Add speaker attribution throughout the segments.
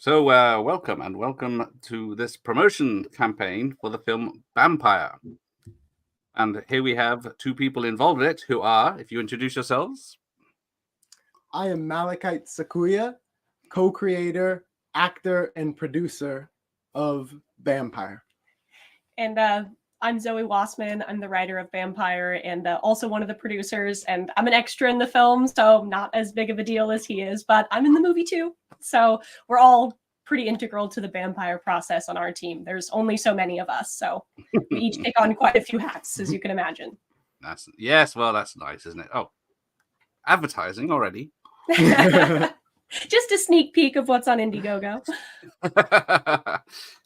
Speaker 1: So, welcome to this promotion campaign for the film Bampire. And here we have two people involved in it who are, if you introduce yourselves.
Speaker 2: I am Malachite Sakuya, co-creator, actor, and producer of Bampire.
Speaker 3: And I'm Zoe Wassman. I'm the writer of Bampire and also one of the producers. And I'm an extra in the film, so not as big of a deal as he is, but I'm in the movie too. So we're all pretty integral to the Bampire process on our team. There's only so many of us, so we each take on quite a few hats, as you can imagine.
Speaker 1: That's nice, isn't it? Oh, advertising already.
Speaker 3: Just a sneak peek of what's on Indiegogo.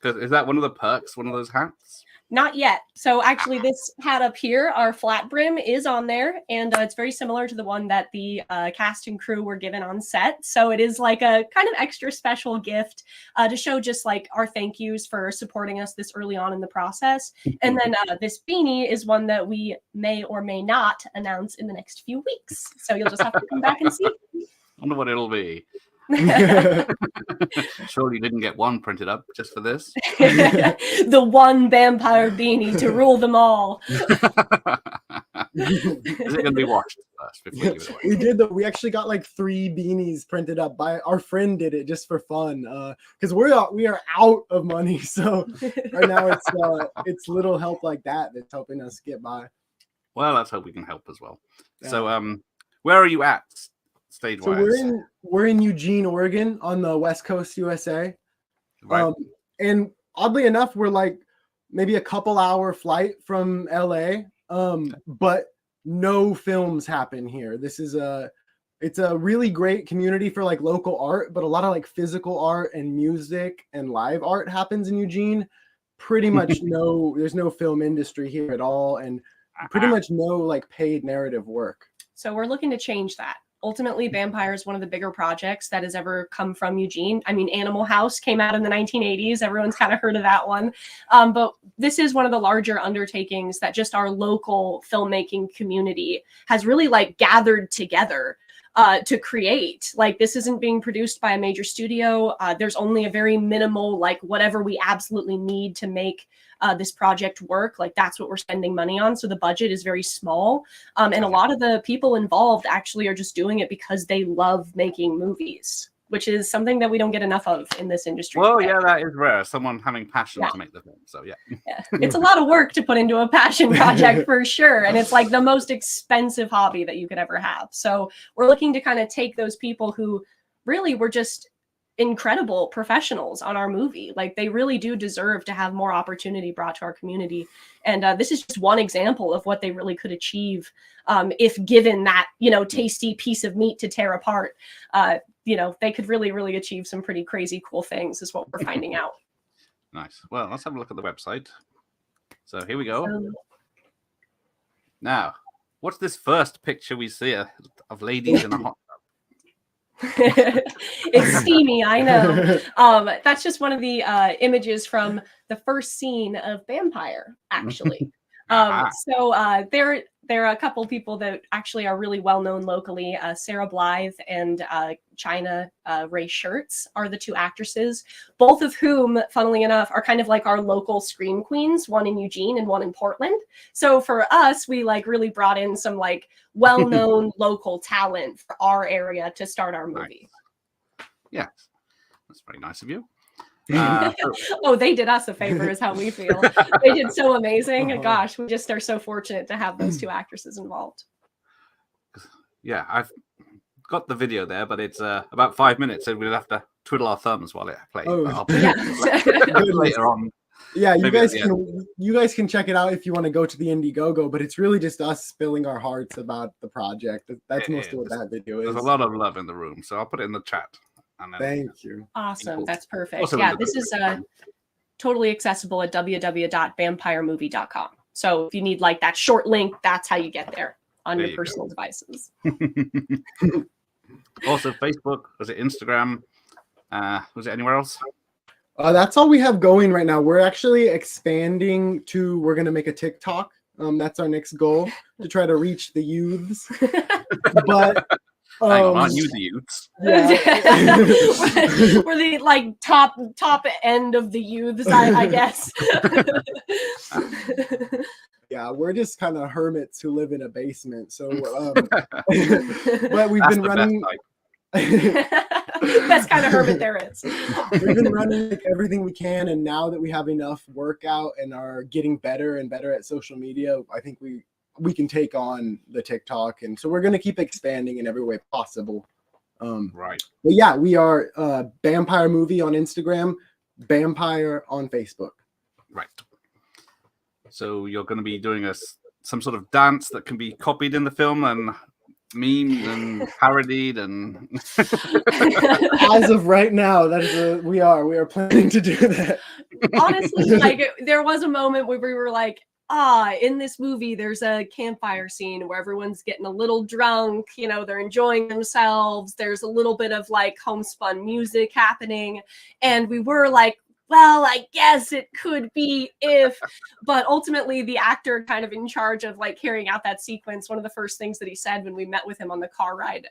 Speaker 1: Is that one of the perks, one of those hats?
Speaker 3: Not yet. So actually this hat up here, our flat brim, is on there, and it's very similar to the one that the cast and crew were given on set. So it is like a kind of extra special gift to show just like our thank yous for supporting us this early on in the process. And then this beanie is one that we may or may not announce in the next few weeks. So you'll just have to come back and see.
Speaker 1: I wonder what it'll be. Surely you didn't get one printed up just for this.
Speaker 3: The one vampire beanie to rule them all.
Speaker 1: Is it going to be washed first before you give it away?
Speaker 2: We did we actually got like 3 beanies printed up by our friend. Did it just for fun because we are out of money. So right now it's little help like that's helping us get by.
Speaker 1: Well, let's hope we can help as well. Yeah. So where are you at? Stage-wise.
Speaker 2: So we're in Eugene, Oregon, on the West Coast, USA.
Speaker 1: Right.
Speaker 2: And oddly enough, we're like maybe a couple hour flight from LA. But no films happen here. This is it's a really great community for like local art, but a lot of like physical art and music and live art happens in Eugene. Pretty much there's no film industry here at all, and pretty much no like paid narrative work.
Speaker 3: So we're looking to change that. Ultimately, Bampire is one of the bigger projects that has ever come from Eugene. I mean, Animal House came out in the 1980s. Everyone's kind of heard of that one. But this is one of the larger undertakings that just our local filmmaking community has really like gathered together to create. Like, this isn't being produced by a major studio. There's only a very minimal, like whatever we absolutely need to make this project work. Like, that's what we're spending money on. So the budget is very small. And a lot of the people involved actually are just doing it because they love making movies, which is something that we don't get enough of in this industry.
Speaker 1: Well, yeah, that is rare. Someone having passion to make the film. So yeah.
Speaker 3: It's a lot of work to put into a passion project for sure. And it's like the most expensive hobby that you could ever have. So we're looking to kind of take those people who really were just incredible professionals on our movie. Like, they really do deserve to have more opportunity brought to our community. And this is just one example of what they really could achieve if given that, tasty piece of meat to tear apart. They could really, really achieve some pretty crazy cool things is what we're finding out.
Speaker 1: Nice. Well, let's have a look at the website. So here we go. Now, what's this first picture we see of ladies in a hot
Speaker 3: It's steamy, I know. That's just one of the images from the first scene of Bampire, actually. So there are a couple people that actually are really well known locally. Sarah Blythe and China Ray Shirts are the 2 actresses, both of whom, funnily enough, are kind of like our local scream queens, one in Eugene and one in Portland. So for us, we like really brought in some like well-known local talent for our area to start our movie.
Speaker 1: Nice. Yeah, that's very nice of you.
Speaker 3: They did us a favor is how we feel. They did so amazing. Gosh, we just are so fortunate to have those 2 actresses involved.
Speaker 1: Yeah, I've got the video there, but it's about 5 minutes, and we'll have to twiddle our thumbs while it plays. Later on.
Speaker 2: Yeah, you guys can check it out if you want to go to the Indiegogo, but it's really just us spilling our hearts about the project. That's mostly what that video is.
Speaker 1: There's a lot of love in the room, so I'll put it in the chat.
Speaker 2: Thank you.
Speaker 3: Awesome. That's perfect. Also, this is totally accessible at www.bampiremovie.com. So if you need like that short link, that's how you get there on your personal devices.
Speaker 1: Also, Facebook, was it Instagram? Was it anywhere else?
Speaker 2: That's all we have going right now. We're actually expanding we're going to make a TikTok. That's our next goal, to try to reach the youths. But
Speaker 1: Hang on, aren't you the youths?
Speaker 2: Yeah.
Speaker 3: We're the like top end of the youths, I guess.
Speaker 2: Yeah, we're just kind of hermits who live in a basement. So, but we've been running.
Speaker 3: Best kind of hermit there is.
Speaker 2: We've been running like everything we can, and now that we have enough workout and are getting better and better at social media, I think we can take on the TikTok, and so we're going to keep expanding in every way possible.
Speaker 1: Right.
Speaker 2: But yeah, we are Bampire Movie on Instagram, Bampire on Facebook.
Speaker 1: Right. So you're going to be doing some sort of dance that can be copied in the film and memed and parodied and
Speaker 2: as of right now, that is we are planning to do that.
Speaker 3: Honestly, like there was a moment where we were like, in this movie there's a campfire scene where everyone's getting a little drunk, they're enjoying themselves, there's a little bit of like homespun music happening, and we were like, well, I guess it could be if, but ultimately the actor kind of in charge of like carrying out that sequence, one of the first things that he said when we met with him on the car ride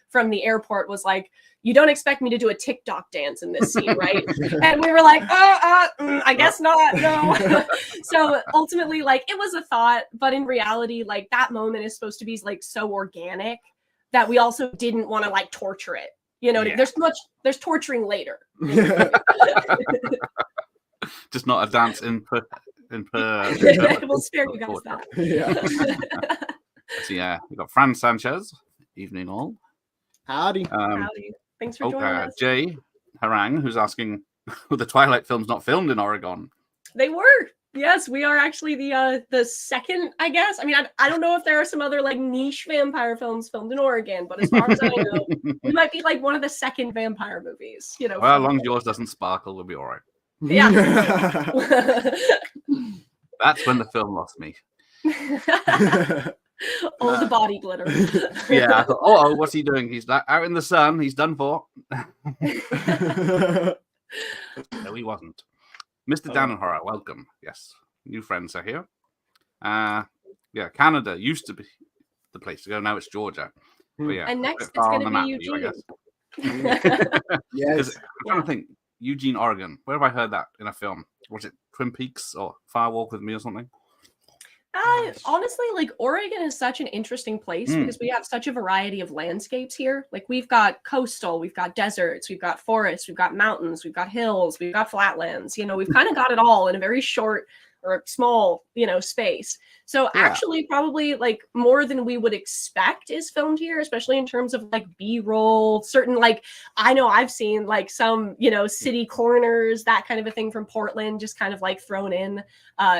Speaker 3: from the airport was like, you don't expect me to do a TikTok dance in this scene, right? And we were like, I guess not, no. So ultimately, like, it was a thought, but in reality, like that moment is supposed to be like so organic that we also didn't want to like torture it. There's torturing later.
Speaker 1: Just not a dance in per.
Speaker 3: We'll spare you guys that.
Speaker 2: Yeah.
Speaker 1: So yeah, we've got Fran Sanchez. Evening all.
Speaker 2: Howdy.
Speaker 3: Howdy. Thanks for joining us.
Speaker 1: Jay Harang, who's asking, were the Twilight films not filmed in Oregon?
Speaker 3: They were. Yes, we are actually the second, I guess. I mean, I don't know if there are some other like niche vampire films filmed in Oregon, but as far as I know, we might be like one of the second vampire movies.
Speaker 1: Well, as long as yours doesn't sparkle, we'll be all right.
Speaker 3: Yeah.
Speaker 1: That's when the film lost me.
Speaker 3: All the body glitter.
Speaker 1: Yeah. I thought, what's he doing? He's out in the sun. He's done for. No, he wasn't. Mr. Dannenhorror, welcome. Yes, new friends are here. Yeah, Canada used to be the place to go. Now it's Georgia. But yeah,
Speaker 3: and next it's going to be Eugene.
Speaker 2: Yes.
Speaker 1: I'm trying to think. Eugene, Oregon. Where have I heard that in a film? Was it Twin Peaks or Fire Walk with Me or something?
Speaker 3: Honestly, like Oregon is such an interesting place because we have such a variety of landscapes here. Like we've got coastal, we've got deserts, we've got forests, we've got mountains, we've got hills, we've got flatlands. We've kind of got it all in a very short or small, space. So actually probably like more than we would expect is filmed here, especially in terms of like B-roll, certain like, I know I've seen like some, city corners, that kind of a thing from Portland, just kind of like thrown in,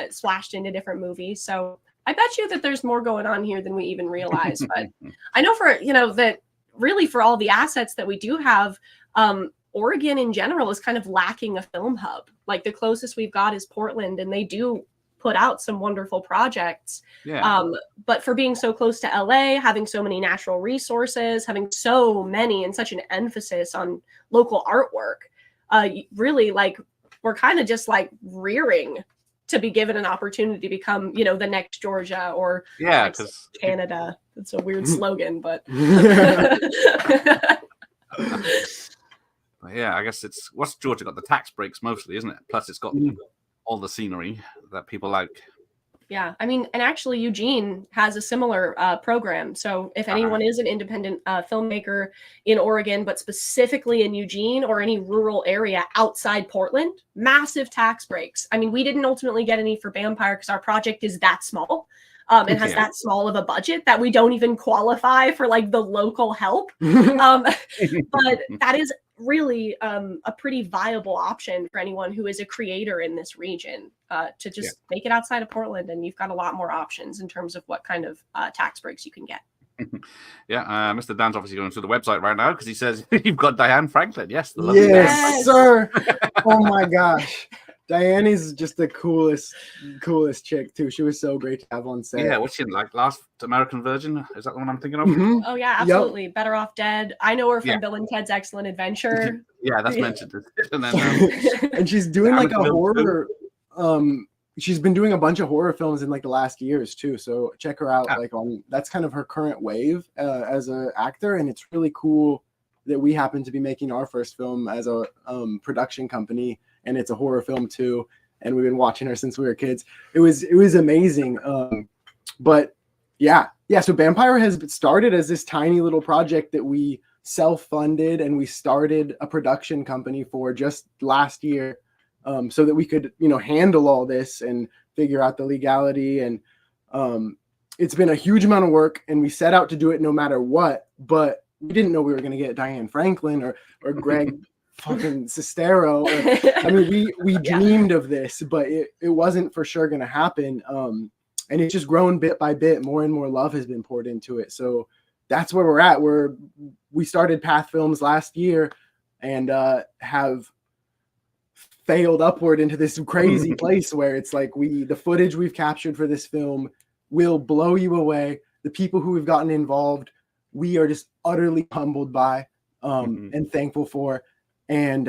Speaker 3: splashed into different movies. So I bet you that there's more going on here than we even realize. But I know for, that really for all the assets that we do have, Oregon in general is kind of lacking a film hub. Like the closest we've got is Portland, and they do put out some wonderful projects.
Speaker 1: Yeah.
Speaker 3: But for being so close to LA, having so many natural resources, having so many and such an emphasis on local artwork, really like we're kind of just like rearing to be given an opportunity to become, the next Georgia or
Speaker 1: because
Speaker 3: Canada. It's a weird slogan, but
Speaker 1: yeah, I guess what's Georgia got? The tax breaks mostly, isn't it? Plus it's got all the scenery that people like.
Speaker 3: Yeah, I mean, and actually Eugene has a similar program. So if anyone is an independent filmmaker in Oregon, but specifically in Eugene or any rural area outside Portland, massive tax breaks. I mean, we didn't ultimately get any for Bampire because our project is that small. And has that small of a budget that we don't even qualify for like the local help. But that is really a pretty viable option for anyone who is a creator in this region to just make it outside of Portland. And you've got a lot more options in terms of what kind of tax breaks you can get.
Speaker 1: Yeah, Mr. Dan's obviously going through the website right now because he says you've got Diane Franklin. Yes, the
Speaker 2: lovely
Speaker 3: Yes.
Speaker 2: sir. Oh my gosh. Diane is just the coolest chick too. She was so great to have on set.
Speaker 1: Yeah, what's she in, like Last American Virgin? Is that the one I'm thinking of?
Speaker 2: Mm-hmm.
Speaker 3: Oh yeah, absolutely. Yep. Better Off Dead. I know her from Bill and Ted's Excellent Adventure.
Speaker 1: Yeah, that's mentioned. And then
Speaker 2: and she's doing like a horror she's been doing a bunch of horror films in like the last years too. So check her out. Like that's kind of her current wave as an actor, and it's really cool that we happen to be making our first film as a production company, and it's a horror film too. And we've been watching her since we were kids. It was amazing. But yeah. So Bampire has started as this tiny little project that we self-funded, and we started a production company for just last year, so that we could, handle all this and figure out the legality. And it's been a huge amount of work, and we set out to do it no matter what. But we didn't know we were going to get Diane Franklin or Greg fucking Sestero. I mean, we dreamed of this, but it wasn't for sure going to happen. And it's just grown bit by bit. More and more love has been poured into it. So that's where we're at. We started Path Films last year, and have failed upward into this crazy place where it's like the footage we've captured for this film will blow you away. The people who have gotten involved, we are just utterly humbled by, and thankful for. And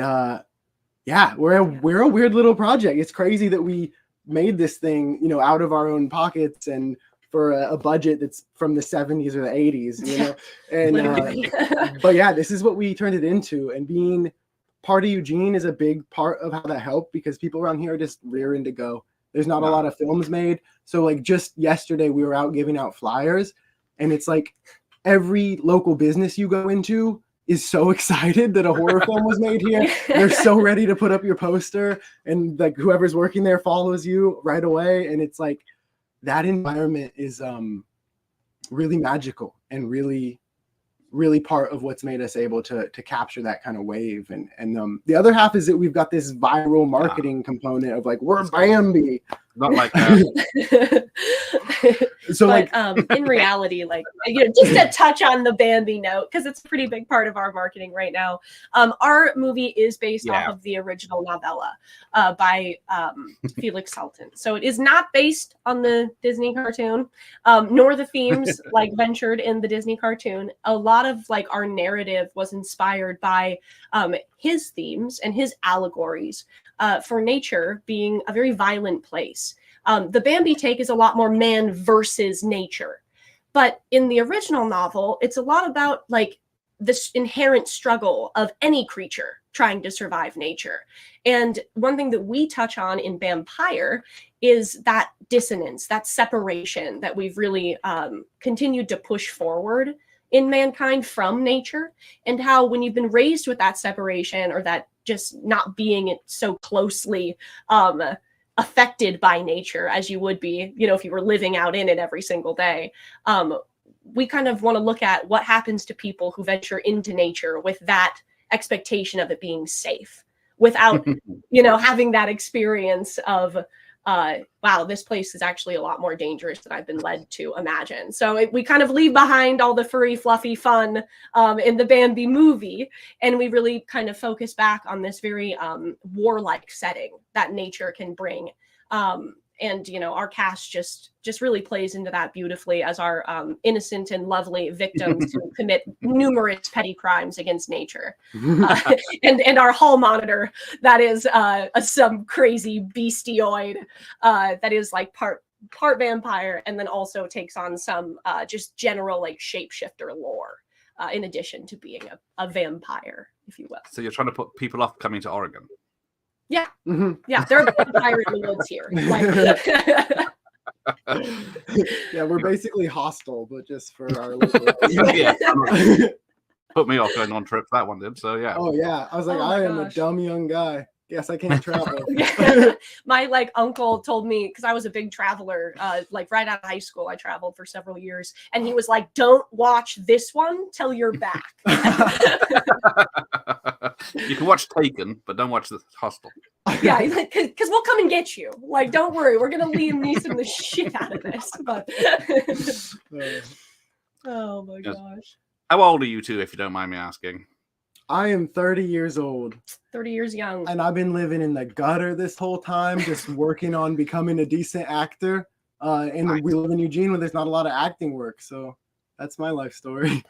Speaker 2: we're a weird little project. It's crazy that we made this thing, out of our own pockets and for a budget that's from the 70s or the 80s, And but yeah, this is what we turned it into. And being part of Eugene is a big part of how that helped, because people around here are just rearing to go. There's not a lot of films made. So like just yesterday we were out giving out flyers, and it's like every local business you go into is so excited that a horror film was made here. They're so ready to put up your poster, and like whoever's working there follows you right away. And it's like that environment is really magical and really, really part of what's made us able to capture that kind of wave. And the other half is that we've got this viral marketing component of like, we're Bambi.
Speaker 1: Not like that.
Speaker 2: So
Speaker 3: in reality, just to touch on the Bambi note, because it's a pretty big part of our marketing right now. Our movie is based off of the original novella by Felix Salten. So it is not based on the Disney cartoon, nor the themes ventured in the Disney cartoon. A lot of our narrative was inspired by his themes and his allegories for nature being a very violent place. The Bambi take is a lot more man versus nature. But in the original novel, it's a lot about this inherent struggle of any creature trying to survive nature. And one thing that we touch on in Bampire is that dissonance, that separation that we've really continued to push forward in mankind from nature, and how when you've been raised with that separation, or that just not being so closely affected by nature as you would be, if you were living out in it every single day. We kind of want to look at what happens to people who venture into nature with that expectation of it being safe, without, having that experience of, wow, this place is actually a lot more dangerous than I've been led to imagine. So we kind of leave behind all the furry, fluffy fun in the Bambi movie, and we really kind of focus back on this very warlike setting that nature can bring. And our cast just really plays into that beautifully as our innocent and lovely victims who commit numerous petty crimes against nature, and our hall monitor that is some crazy beastioid that is part vampire, and then also takes on some just general shapeshifter lore in addition to being a vampire, if you will.
Speaker 1: So you're trying to put people off coming to Oregon.
Speaker 3: Yeah. Yeah, there are vampires in the woods here.
Speaker 2: Yeah, we're basically hostile, but just for our local.
Speaker 1: Yeah. Put me off going on trips. That one did. So yeah.
Speaker 2: Oh yeah, I was like, I am a dumb young guy. Guess I can't travel.
Speaker 3: My uncle told me, because I was a big traveler, right out of high school, I traveled for several years, and he was like, "Don't watch this one till you're back."
Speaker 1: You can watch Taken, but don't watch the Hostel.
Speaker 3: Yeah, because we'll come and get you. Don't worry, we're gonna Liam Neeson the shit out of this. But oh my gosh.
Speaker 1: How old are you two, if you don't mind me asking?
Speaker 2: I am 30 years old.
Speaker 3: 30 years young.
Speaker 2: And I've been living in the gutter this whole time, just working on becoming a decent actor. And nice. We live in Eugene where there's not a lot of acting work. So that's my life story.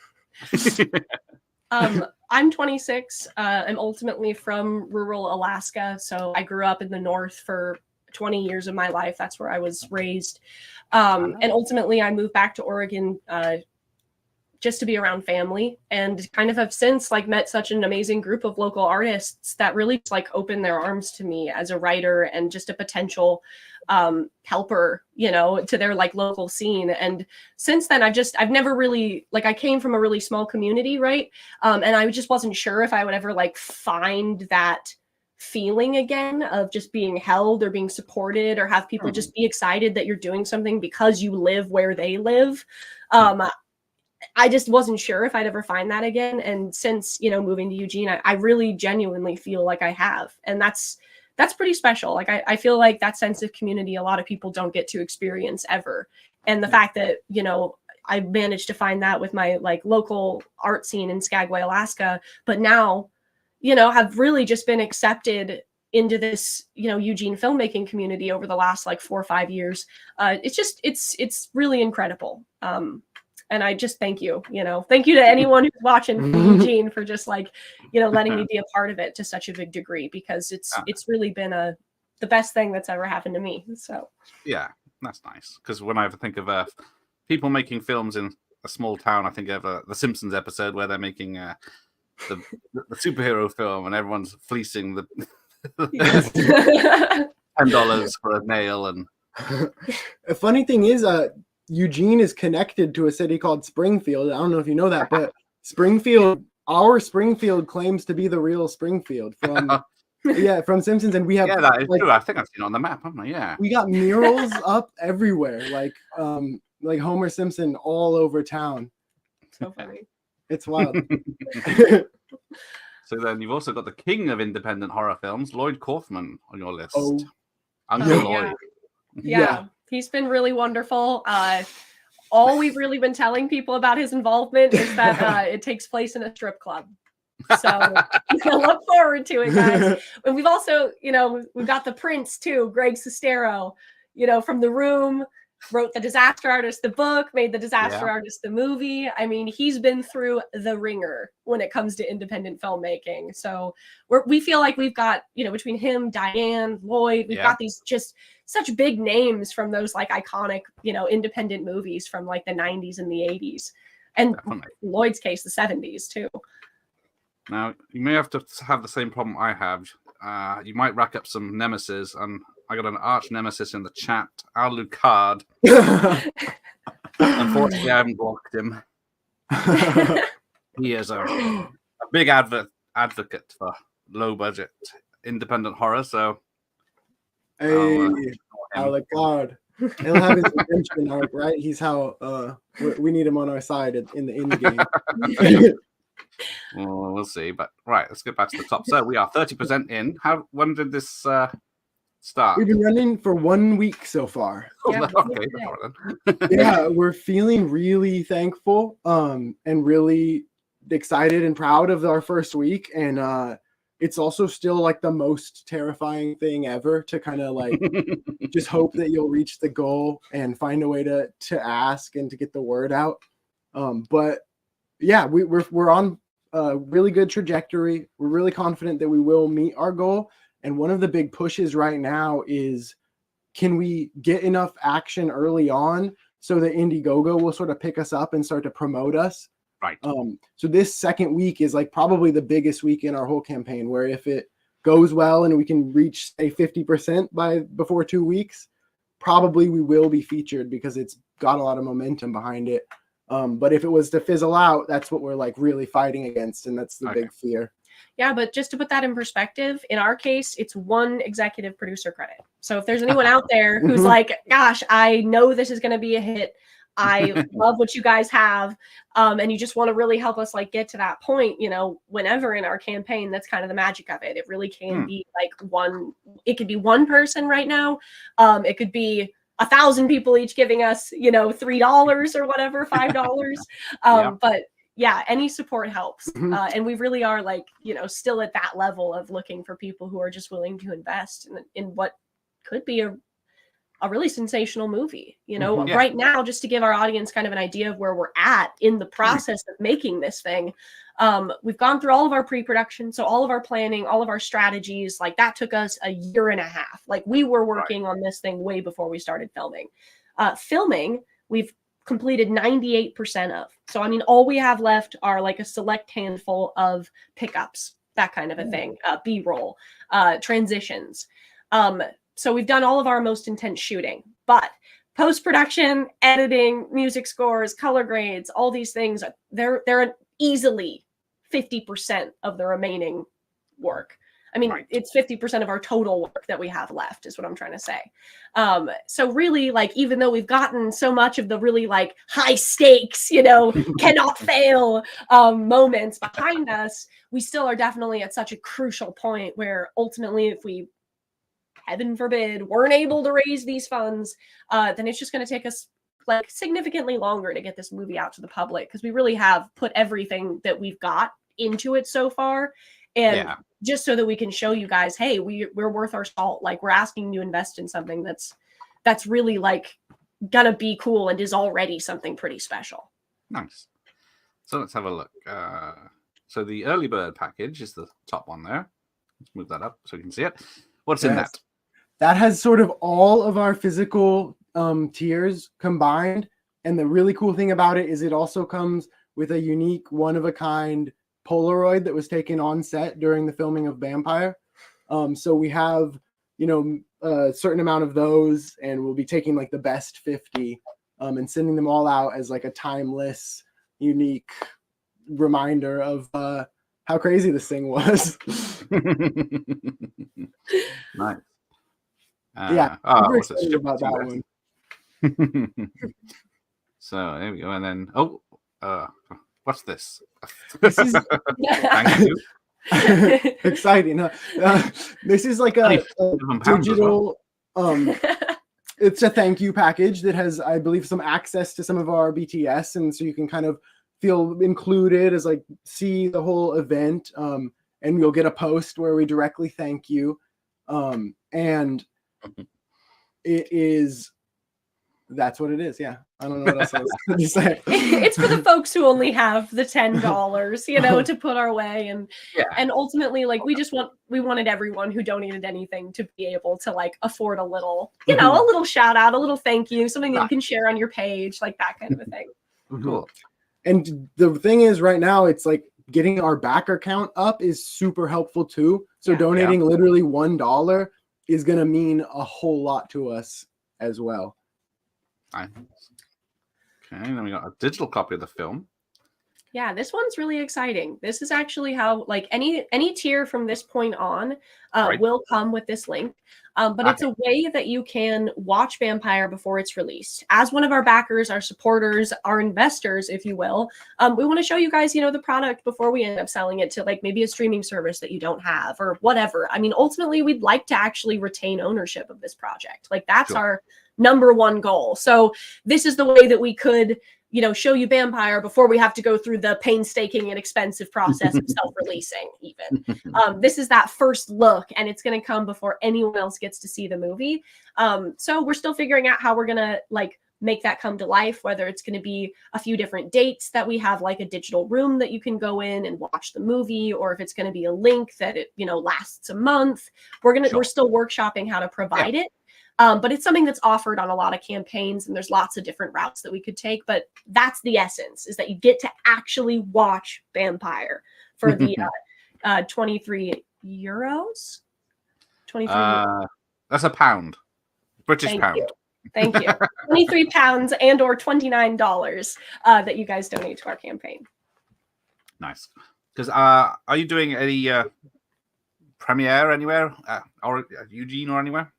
Speaker 3: I'm 26. I'm ultimately from rural Alaska. So I grew up in the north for 20 years of my life. That's where I was raised. And ultimately I moved back to Oregon just to be around family, and kind of have since like met such an amazing group of local artists that really just, like opened their arms to me as a writer and just a potential helper, you know, to their like local scene. And since then I've never really, like, I came from a really small community, right? And I just wasn't sure if I would ever like find that feeling again of just being held or being supported, or have people just be excited that you're doing something because you live where they live. I just wasn't sure if I'd ever find that again. And since, you know, moving to Eugene, I really genuinely feel like I have. And that's pretty special. Like, I feel like that sense of community, a lot of people don't get to experience ever. And the fact that, you know, I managed to find that with my like local art scene in Skagway, Alaska, but now, you know, have really just been accepted into this, you know, Eugene filmmaking community over the last like 4 or 5 years. It's really incredible. And I just thank you to anyone who's watching from Eugene for just like, you know, letting me be a part of it to such a big degree, because it's really been the best thing that's ever happened to me. So
Speaker 1: yeah, that's nice. Because when I think of people making films in a small town, I think of the Simpsons episode where they're making the superhero film and everyone's fleecing the $10 for a nail. And
Speaker 2: a funny thing is, Eugene is connected to a city called Springfield. I don't know if you know that, but our Springfield claims to be the real Springfield from from Simpsons, and we have
Speaker 1: that is true. I think I've seen it on the map, haven't I? Yeah,
Speaker 2: we got murals up everywhere, like Homer Simpson all over town.
Speaker 3: So funny.
Speaker 2: It's wild.
Speaker 1: So then you've also got the king of independent horror films, Lloyd Kaufman, on your list.
Speaker 2: Uncle
Speaker 1: Lloyd.
Speaker 3: Yeah. He's been really wonderful. All we've really been telling people about his involvement is that it takes place in a strip club. So look forward to it, guys. And we've also, you know, we've got the Prince too, Greg Sestero, you know, from The Room, wrote The Disaster Artist, the book, made The Disaster Artist, the movie. I mean, he's been through the ringer when it comes to independent filmmaking. So we feel like we've got, you know, between him, Diane, Lloyd, we've got these just such big names from those like iconic, you know, independent movies from like the 90s and the 80s. And Lloyd's case, the 70s too.
Speaker 1: Now, you may have to have the same problem I have. You might rack up some nemesis, and I got an arch nemesis in the chat, Alucard. Unfortunately, I haven't blocked him. He is a big advocate for low budget independent horror. So,
Speaker 2: hey, Alucard. He'll have his redemption arc, right? He's how we need him on our side in the end game.
Speaker 1: Well, we'll see. But right, let's get back to the top. So we are 30% in. When did this start?
Speaker 2: We've been running for 1 week so far.
Speaker 1: Okay.
Speaker 2: Yeah, we're feeling really thankful and really excited and proud of our first week. And it's also still like the most terrifying thing ever to kind of like just hope that you'll reach the goal and find a way to ask and to get the word out. But yeah, we're on a really good trajectory. We're really confident that we will meet our goal. And one of the big pushes right now is, can we get enough action early on so that Indiegogo will sort of pick us up and start to promote us?
Speaker 1: Right.
Speaker 2: So this second week is like probably the biggest week in our whole campaign, where if it goes well and we can reach say 50% before 2 weeks, probably we will be featured because it's got a lot of momentum behind it. But if it was to fizzle out, that's what we're like really fighting against. And that's the big fear.
Speaker 3: Yeah, but just to put that in perspective, in our case, it's 1 executive producer credit. So if there's anyone out there who's like, gosh, I know this is going to be a hit, I love what you guys have, and you just want to really help us like get to that point, you know, whenever in our campaign, that's kind of the magic of it. It really can be like it could be one person right now. It could be 1,000 people each giving us, you know, $3 or whatever, $5. But yeah, any support helps. And we really are like, you know, still at that level of looking for people who are just willing to invest in what could be a really sensational movie. You know, right now, just to give our audience kind of an idea of where we're at in the process of making this thing, We've gone through all of our pre-production, so all of our planning, all of our strategies, like that took us a year and a half. Like we were working on this thing way before we started filming. Filming, we've completed 98% of. So, I mean, all we have left are like a select handful of pickups, that kind of a thing, B-roll, transitions. So we've done all of our most intense shooting, but post-production, editing, music scores, color grades, all these things, they're easily 50% of the remaining work. I mean, it's 50% of our total work that we have left is what I'm trying to say. So really, like, even though we've gotten so much of the really like high stakes, you know, cannot fail moments behind us, we still are definitely at such a crucial point where ultimately, if we, heaven forbid, weren't able to raise these funds, then it's just going to take us like significantly longer to get this movie out to the public, because we really have put everything that we've got into it so far. And just so that we can show you guys, hey, we're worth our salt. Like, we're asking you to invest in something that's really like gonna be cool and is already something pretty special.
Speaker 1: Nice. So let's have a look. So the early bird package is the top one there. Let's move that up so you can see it. What's in that?
Speaker 2: That has sort of all of our physical tiers combined. And the really cool thing about it is it also comes with a unique one-of-a-kind Polaroid that was taken on set during the filming of Bampire. So we have, you know, a certain amount of those, and we'll be taking like the best 50 and sending them all out as like a timeless, unique reminder of how crazy this thing was.
Speaker 1: Nice.
Speaker 2: Yeah, I'm very excited about that one.
Speaker 1: So there we go. And then, what's this?
Speaker 2: This is
Speaker 1: Thank you.
Speaker 2: exciting. Huh? This is like a digital. It's a thank you package that has, I believe, some access to some of our BTS, and so you can kind of feel included as like see the whole event. And you'll get a post where we directly thank you. And it is. That's what it is. Yeah. I don't know what else to say.
Speaker 3: It's for the folks who only have the $10, you know, to put our way. And ultimately, like, we wanted everyone who donated anything to be able to like afford a little, you know, a little shout out, a little thank you, something that you can share on your page, like that kind of a thing.
Speaker 1: Cool.
Speaker 2: And the thing is, right now, it's like getting our backer count up is super helpful too. So donating literally $1 is going to mean a whole lot to us as well.
Speaker 1: Nice. Okay, then we got a digital copy of the film.
Speaker 3: Yeah, this one's really exciting. This is actually how, like, any tier from this point on will come with this link. But it's a way that you can watch Bampire before it's released. As one of our backers, our supporters, our investors, if you will, we want to show you guys, you know, the product before we end up selling it to like maybe a streaming service that you don't have or whatever. I mean, ultimately, we'd like to actually retain ownership of this project. Like, that's our number one goal. So this is the way that we could, you know, show you Bampire before we have to go through the painstaking and expensive process of self-releasing even. This is that first look, and it's going to come before anyone else gets to see the movie. So we're still figuring out how we're going to like make that come to life, whether it's going to be a few different dates that we have like a digital room that you can go in and watch the movie, or if it's going to be a link that it, you know, lasts a month. We're still workshopping how to provide it. But it's something that's offered on a lot of campaigns, and there's lots of different routes that we could take. But that's the essence, is that you get to actually watch Bampire for the 23 euros. 23.
Speaker 1: That's a pound. British pound.
Speaker 3: Thank you. 23 pounds and or $29 that you guys donate to our campaign. Nice.
Speaker 1: Because are you doing any premiere anywhere, or Eugene or anywhere?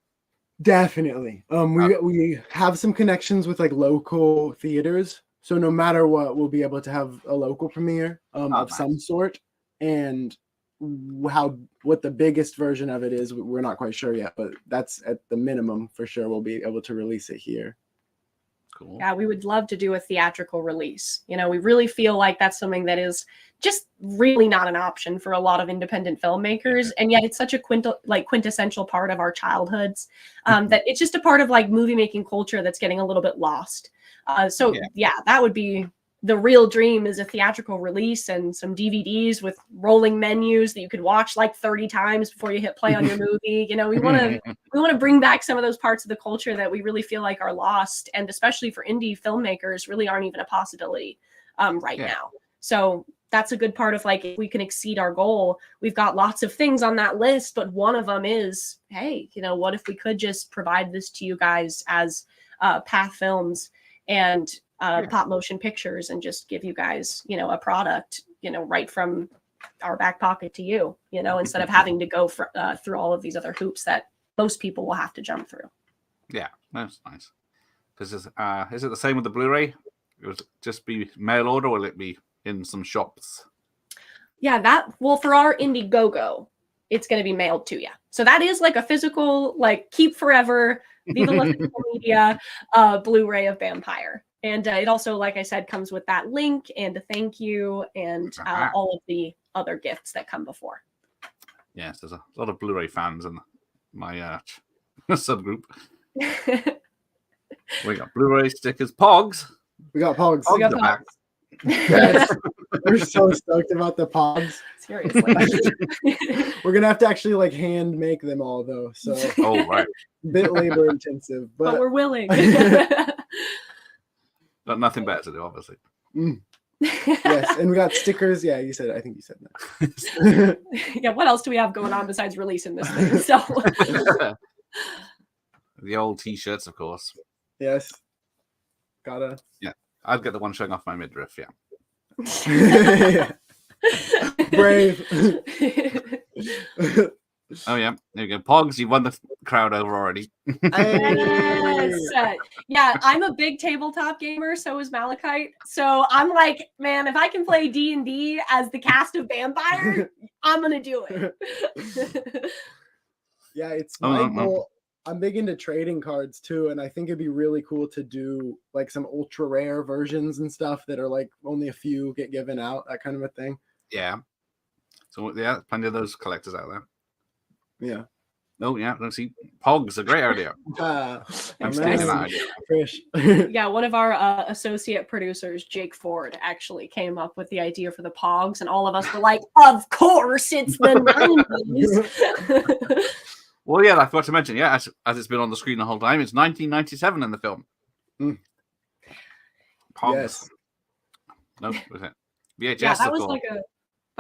Speaker 2: Definitely. We have some connections with like local theaters, so no matter what, we'll be able to have a local premiere of some sort. And what the biggest version of it is, we're not quite sure yet, but that's at the minimum for sure. We'll be able to release it here.
Speaker 1: Cool.
Speaker 3: Yeah, we would love to do a theatrical release. You know, we really feel like that's something that is just really not an option for a lot of independent filmmakers, and yet it's such a quintessential part of our childhoods that it's just a part of like movie making culture that's getting a little bit lost. So that would be the real dream is a theatrical release and some DVDs with rolling menus that you could watch like 30 times before you hit play on your movie. You know, we want to bring back some of those parts of the culture that we really feel like are lost, and especially for indie filmmakers really aren't even a possibility right now. So that's a good part of like, if we can exceed our goal, we've got lots of things on that list, but one of them is, hey, you know, what if we could just provide this to you guys as Path Films and Pop Motion Pictures, and just give you guys, you know, a product, you know, right from our back pocket to you, you know, instead of having to go through all of these other hoops that most people will have to jump through.
Speaker 1: Yeah, that's nice. Is it the same with the Blu-ray? It would just be mail order, or will it be in some shops?
Speaker 3: Yeah, well, for our Indiegogo, it's going to be mailed to you. So that is like a physical, like keep forever, Viva La Media Blu-ray of Bampire. And it also, like I said, comes with that link and a thank you and all of the other gifts that come before.
Speaker 1: Yes, there's a lot of Blu-ray fans in my subgroup. We got Blu-ray stickers, Pogs.
Speaker 2: We got Pogs.
Speaker 3: We got Pogs.
Speaker 2: Yes. We're so stoked about the Pogs.
Speaker 3: Seriously.
Speaker 2: We're gonna have to actually like hand make them all though. So
Speaker 1: right.
Speaker 2: A bit labor intensive.
Speaker 3: But we're willing.
Speaker 1: Got nothing better to do, obviously.
Speaker 2: Yes, and we got stickers. Yeah, I think you said that.
Speaker 3: Yeah, what else do we have going on besides releasing this thing? So
Speaker 1: the old t-shirts, of course.
Speaker 2: Yes. Gotta.
Speaker 1: Yeah. I'd get the one showing off my midriff, yeah.
Speaker 2: Brave.
Speaker 1: Oh yeah, there you go. Pogs, you won the crowd over already.
Speaker 3: Yes. Yeah, I'm a big tabletop gamer, so is Malachite. So I'm like, man, if I can play D&D as the cast of Bampire, I'm gonna do it.
Speaker 2: Yeah, it's my goal. I'm big into trading cards too, and I think it'd be really cool to do like some ultra rare versions and stuff that are like only a few get given out, that kind of a thing.
Speaker 1: Yeah. So yeah, plenty of those collectors out there.
Speaker 2: Yeah.
Speaker 1: Oh yeah, let's see. Pogs, a great idea. I'm stealing that idea.
Speaker 2: Fish.
Speaker 3: Yeah, one of our associate producers, Jake Ford, actually came up with the idea for the Pogs, and all of us were like, "Of course, it's the 90s."
Speaker 1: Well, yeah, I forgot to mention. Yeah, as it's been on the screen the whole time, it's 1997 in the film. Pogs.
Speaker 2: Yes.
Speaker 1: No, was it VHS?
Speaker 3: Yeah, that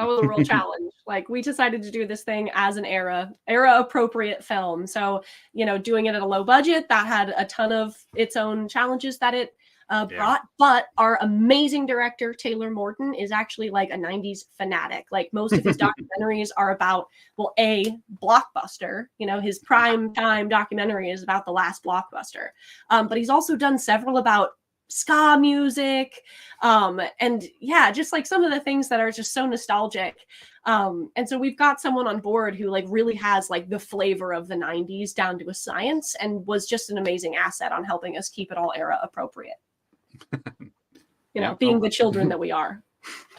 Speaker 3: was a real challenge. Like, we decided to do this thing as an era appropriate film. So, you know, doing it at a low budget, that had a ton of its own challenges that it brought. But our amazing director, Taylor Morton, is actually like a 90s fanatic. Like, most of his documentaries are about, well, a blockbuster. You know, his prime time documentary is about the last blockbuster. But he's also done several about ska music, and yeah, just like some of the things that are just so nostalgic. And so we've got someone on board who like really has like the flavor of the 90s down to a science, and was just an amazing asset on helping us keep it all era appropriate. You know, being the children that we are.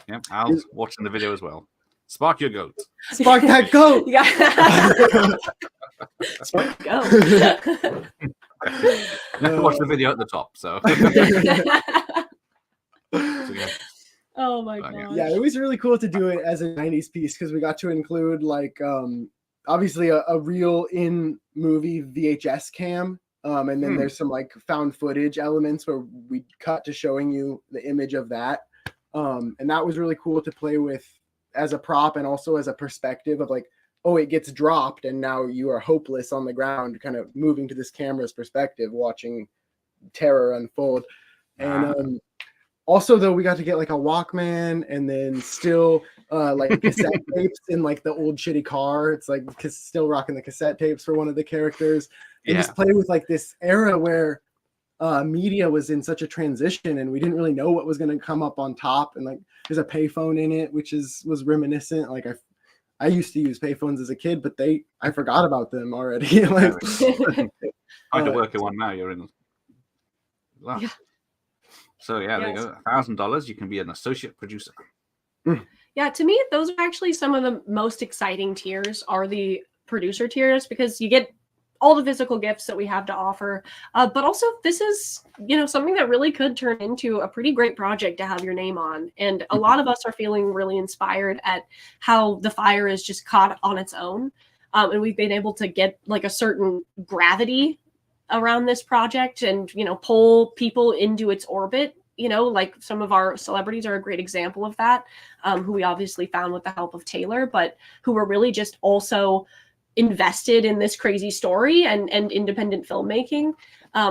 Speaker 1: Yeah, Al's watching the video as well. Spark your goat.
Speaker 2: Spark that goat.
Speaker 3: Yeah. Spark go.
Speaker 1: Watch the video at the top. So. Yeah.
Speaker 3: Oh my god.
Speaker 2: Yeah, it was really cool to do it as a 90s piece because we got to include like obviously a real in movie VHS cam. And then there's some like found footage elements where we cut to showing you the image of that. And that was really cool to play with as a prop and also as a perspective of like, oh, it gets dropped and now you are hopeless on the ground, kind of moving to this camera's perspective, watching terror unfold. And also, though, we got to get like a Walkman and then still like cassette tapes in like the old shitty car. It's like still rocking the cassette tapes for one of the characters. And just play with like this era where media was in such a transition and we didn't really know what was going to come up on top. And like there's a payphone in it, which was reminiscent. Like I used to use payphones as a kid, but I forgot about them already. Like,
Speaker 1: I had to work in one now. You're in. Wow. Yeah. So yeah, there you go. $1,000. You can be an associate producer.
Speaker 3: Yeah, to me, those are actually some of the most exciting tiers. Are the producer tiers, because you get all the physical gifts that we have to offer. But also, this is, something that really could turn into a pretty great project to have your name on. And a lot of us are feeling really inspired at how the fire is just caught on its own. And we've been able to get like a certain gravity around this project and, pull people into its orbit. Like some of our celebrities are a great example of that, who we obviously found with the help of Taylor, but who were really just also invested in this crazy story and independent filmmaking.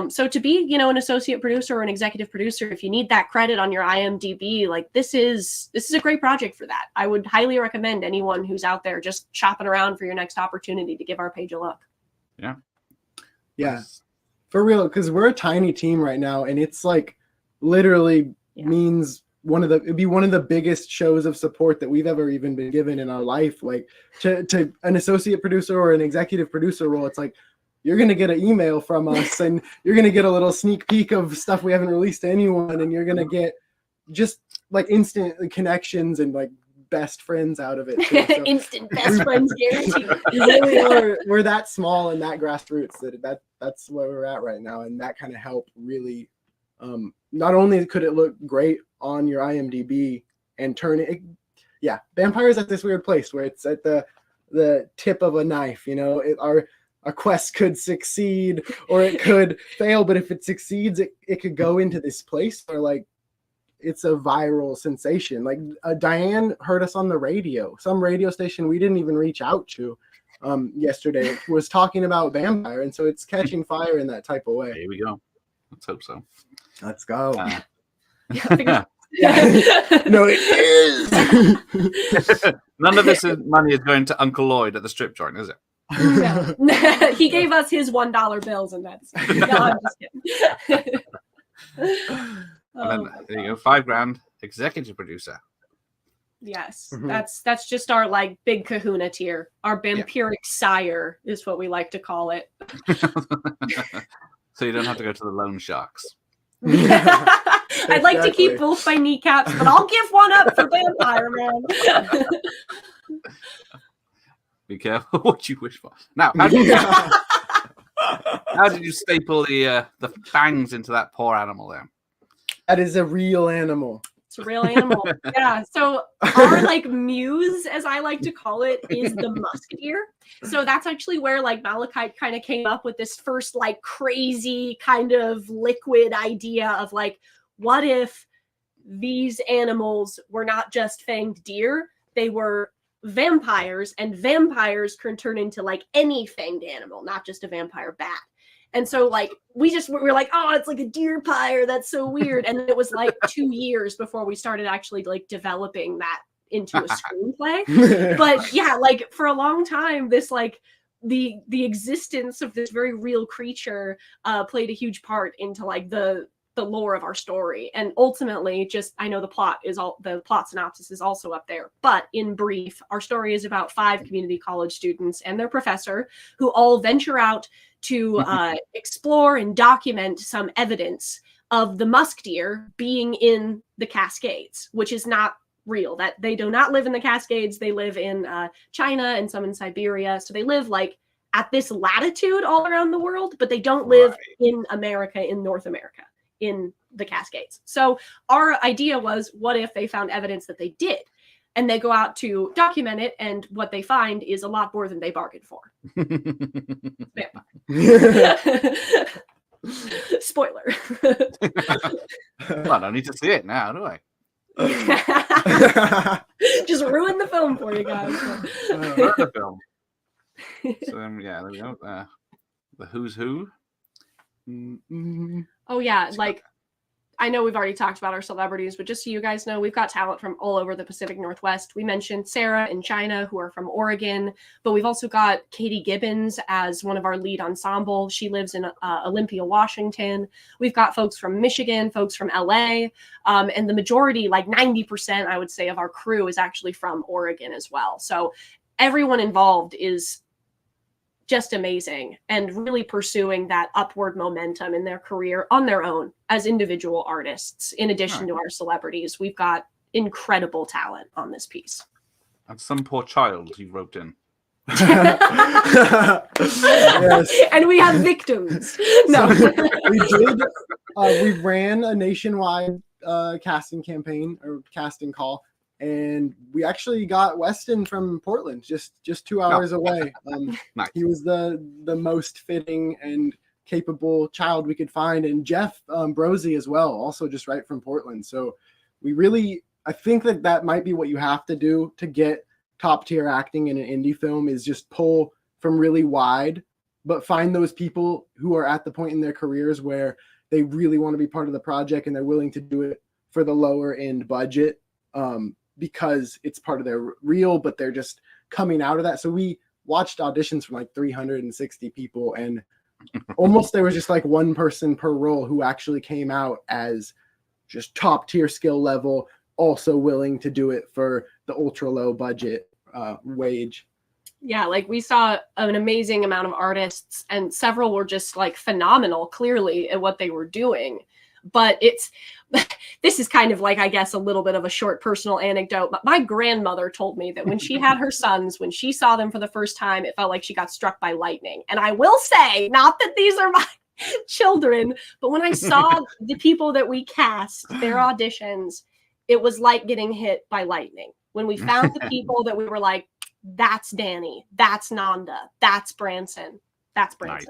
Speaker 3: So to be, an associate producer or an executive producer, if you need that credit on your IMDb, like this is a great project for that. I would highly recommend anyone who's out there just shopping around for your next opportunity to give our page a look.
Speaker 1: Yeah.
Speaker 2: Yeah. For real, because we're a tiny team right now, and it's like literally means it'd be one of the biggest shows of support that we've ever even been given in our life. Like to an associate producer or an executive producer role, it's like you're gonna get an email from us and you're gonna get a little sneak peek of stuff we haven't released to anyone, and you're gonna get just like instant connections and like best friends out of it too. So
Speaker 3: instant best friends guaranteed.
Speaker 2: we're that small and that grassroots that's where we're at right now, and that kind of help really. Not only could it look great on your IMDb and turn it, Bampire is at this weird place where it's at the tip of a knife. Our quest could succeed or it could fail, but if it succeeds, it could go into this place where like it's a viral sensation. Like Diane heard us on the radio, some radio station we didn't even reach out to yesterday was talking about Bampire, and so it's catching fire in that type of way.
Speaker 1: Here we go. Let's hope so.
Speaker 2: Let's go.
Speaker 3: Yeah.
Speaker 2: No, it is.
Speaker 1: None of this money is going to Uncle Lloyd at the strip joint, is it?
Speaker 3: No. He gave us his $1 bills, and that's. No, I'm just kidding.
Speaker 1: And then, there you go, $5,000 executive producer.
Speaker 3: Yes,
Speaker 2: Mhm.
Speaker 3: that's just our like big kahuna tier. Our vampiric sire is what we like to call it.
Speaker 1: So you don't have to go to the loan sharks.
Speaker 3: I'd like to keep both my kneecaps, but I'll give one up for Bampire, man.
Speaker 1: Be careful what you wish for. Now, how did you staple the fangs into that poor animal there?
Speaker 2: That is a real animal.
Speaker 3: It's a real animal. Yeah. So our like muse, as I like to call it, is the musk deer. So that's actually where like Malachite kind of came up with this first like crazy kind of liquid idea of like, what if these animals were not just fanged deer, they were vampires, and vampires can turn into like any fanged animal, not just a vampire bat. And so like we're like, oh, it's like a deer pyre. That's so weird. And it was like 2 years before we started actually like developing that into a screenplay. But yeah, like for a long time, this like the existence of this very real creature played a huge part into like the lore of our story. And ultimately, just I know the plot synopsis is also up there, but in brief, our story is about 5 community college students and their professor who all venture out to explore and document some evidence of the musk deer being in the Cascades, which is not real. That they do not live in the Cascades. They live in China and some in Siberia. So they live like at this latitude all around the world, but they don't live in America, in North America, in the Cascades. So our idea was, what if they found evidence that they did? And they go out to document it, and what they find is a lot more than they bargained for. Spoiler.
Speaker 1: Well, I don't need to see it now, do I?
Speaker 3: Just ruin the film for you guys.
Speaker 1: The film. So yeah, there we go. The who's who.
Speaker 3: Oh yeah, like I know we've already talked about our celebrities, but just so you guys know, we've got talent from all over the Pacific Northwest. We mentioned Sarah in China, who are from Oregon, but we've also got Katie Gibbons as one of our lead ensemble. She lives in Olympia, Washington. We've got folks from Michigan, folks from LA, and the majority, like 90%, I would say, of our crew is actually from Oregon as well. So everyone involved is just amazing and really pursuing that upward momentum in their career on their own as individual artists. In addition to our celebrities, we've got incredible talent on this piece.
Speaker 1: And some poor child you wrote in.
Speaker 2: Yes.
Speaker 3: And we have victims. No.
Speaker 2: We did. We ran a nationwide casting campaign or casting call, and we actually got Weston from Portland, just 2 hours away.
Speaker 1: Nice.
Speaker 2: He was the most fitting and capable child we could find, and Jeff Brosey as well, also just right from Portland. So I think that might be what you have to do to get top tier acting in an indie film, is just pull from really wide, but find those people who are at the point in their careers where they really want to be part of the project and they're willing to do it for the lower end budget, because it's part of their reel, but they're just coming out of that. So we watched auditions from like 360 people, and almost there was just like one person per role who actually came out as just top tier skill level, also willing to do it for the ultra low budget wage.
Speaker 3: Yeah, like we saw an amazing amount of artists, and several were just like phenomenal, clearly, at what they were doing. But this is kind of like, I guess, a little bit of a short personal anecdote. But my grandmother told me that when she had her sons, when she saw them for the first time, it felt like she got struck by lightning. And I will say, not that these are my children, but when I saw the people that we cast, their auditions, it was like getting hit by lightning. When we found the people that we were like, that's Danny, that's Nanda, that's Branson,
Speaker 1: Nice.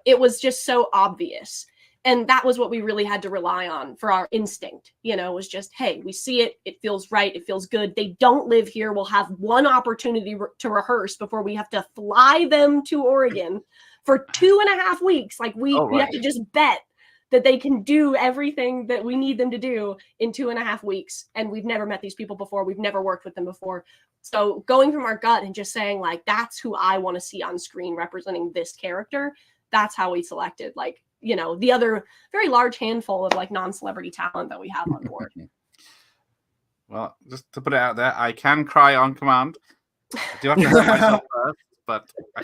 Speaker 3: It was just so obvious. And that was what we really had to rely on for our instinct, was just, hey, we see it. It feels right. It feels good. They don't live here. We'll have one opportunity to rehearse before we have to fly them to Oregon for 2.5 weeks. Like we have to just bet that they can do everything that we need them to do in 2.5 weeks. And we've never met these people before. We've never worked with them before. So going from our gut and just saying, like, that's who I want to see on screen representing this character. That's how we selected, like, the other very large handful of like non-celebrity talent that we have on board.
Speaker 1: Well, just to put it out there, I can cry on command. I do have to hurt myself first, but I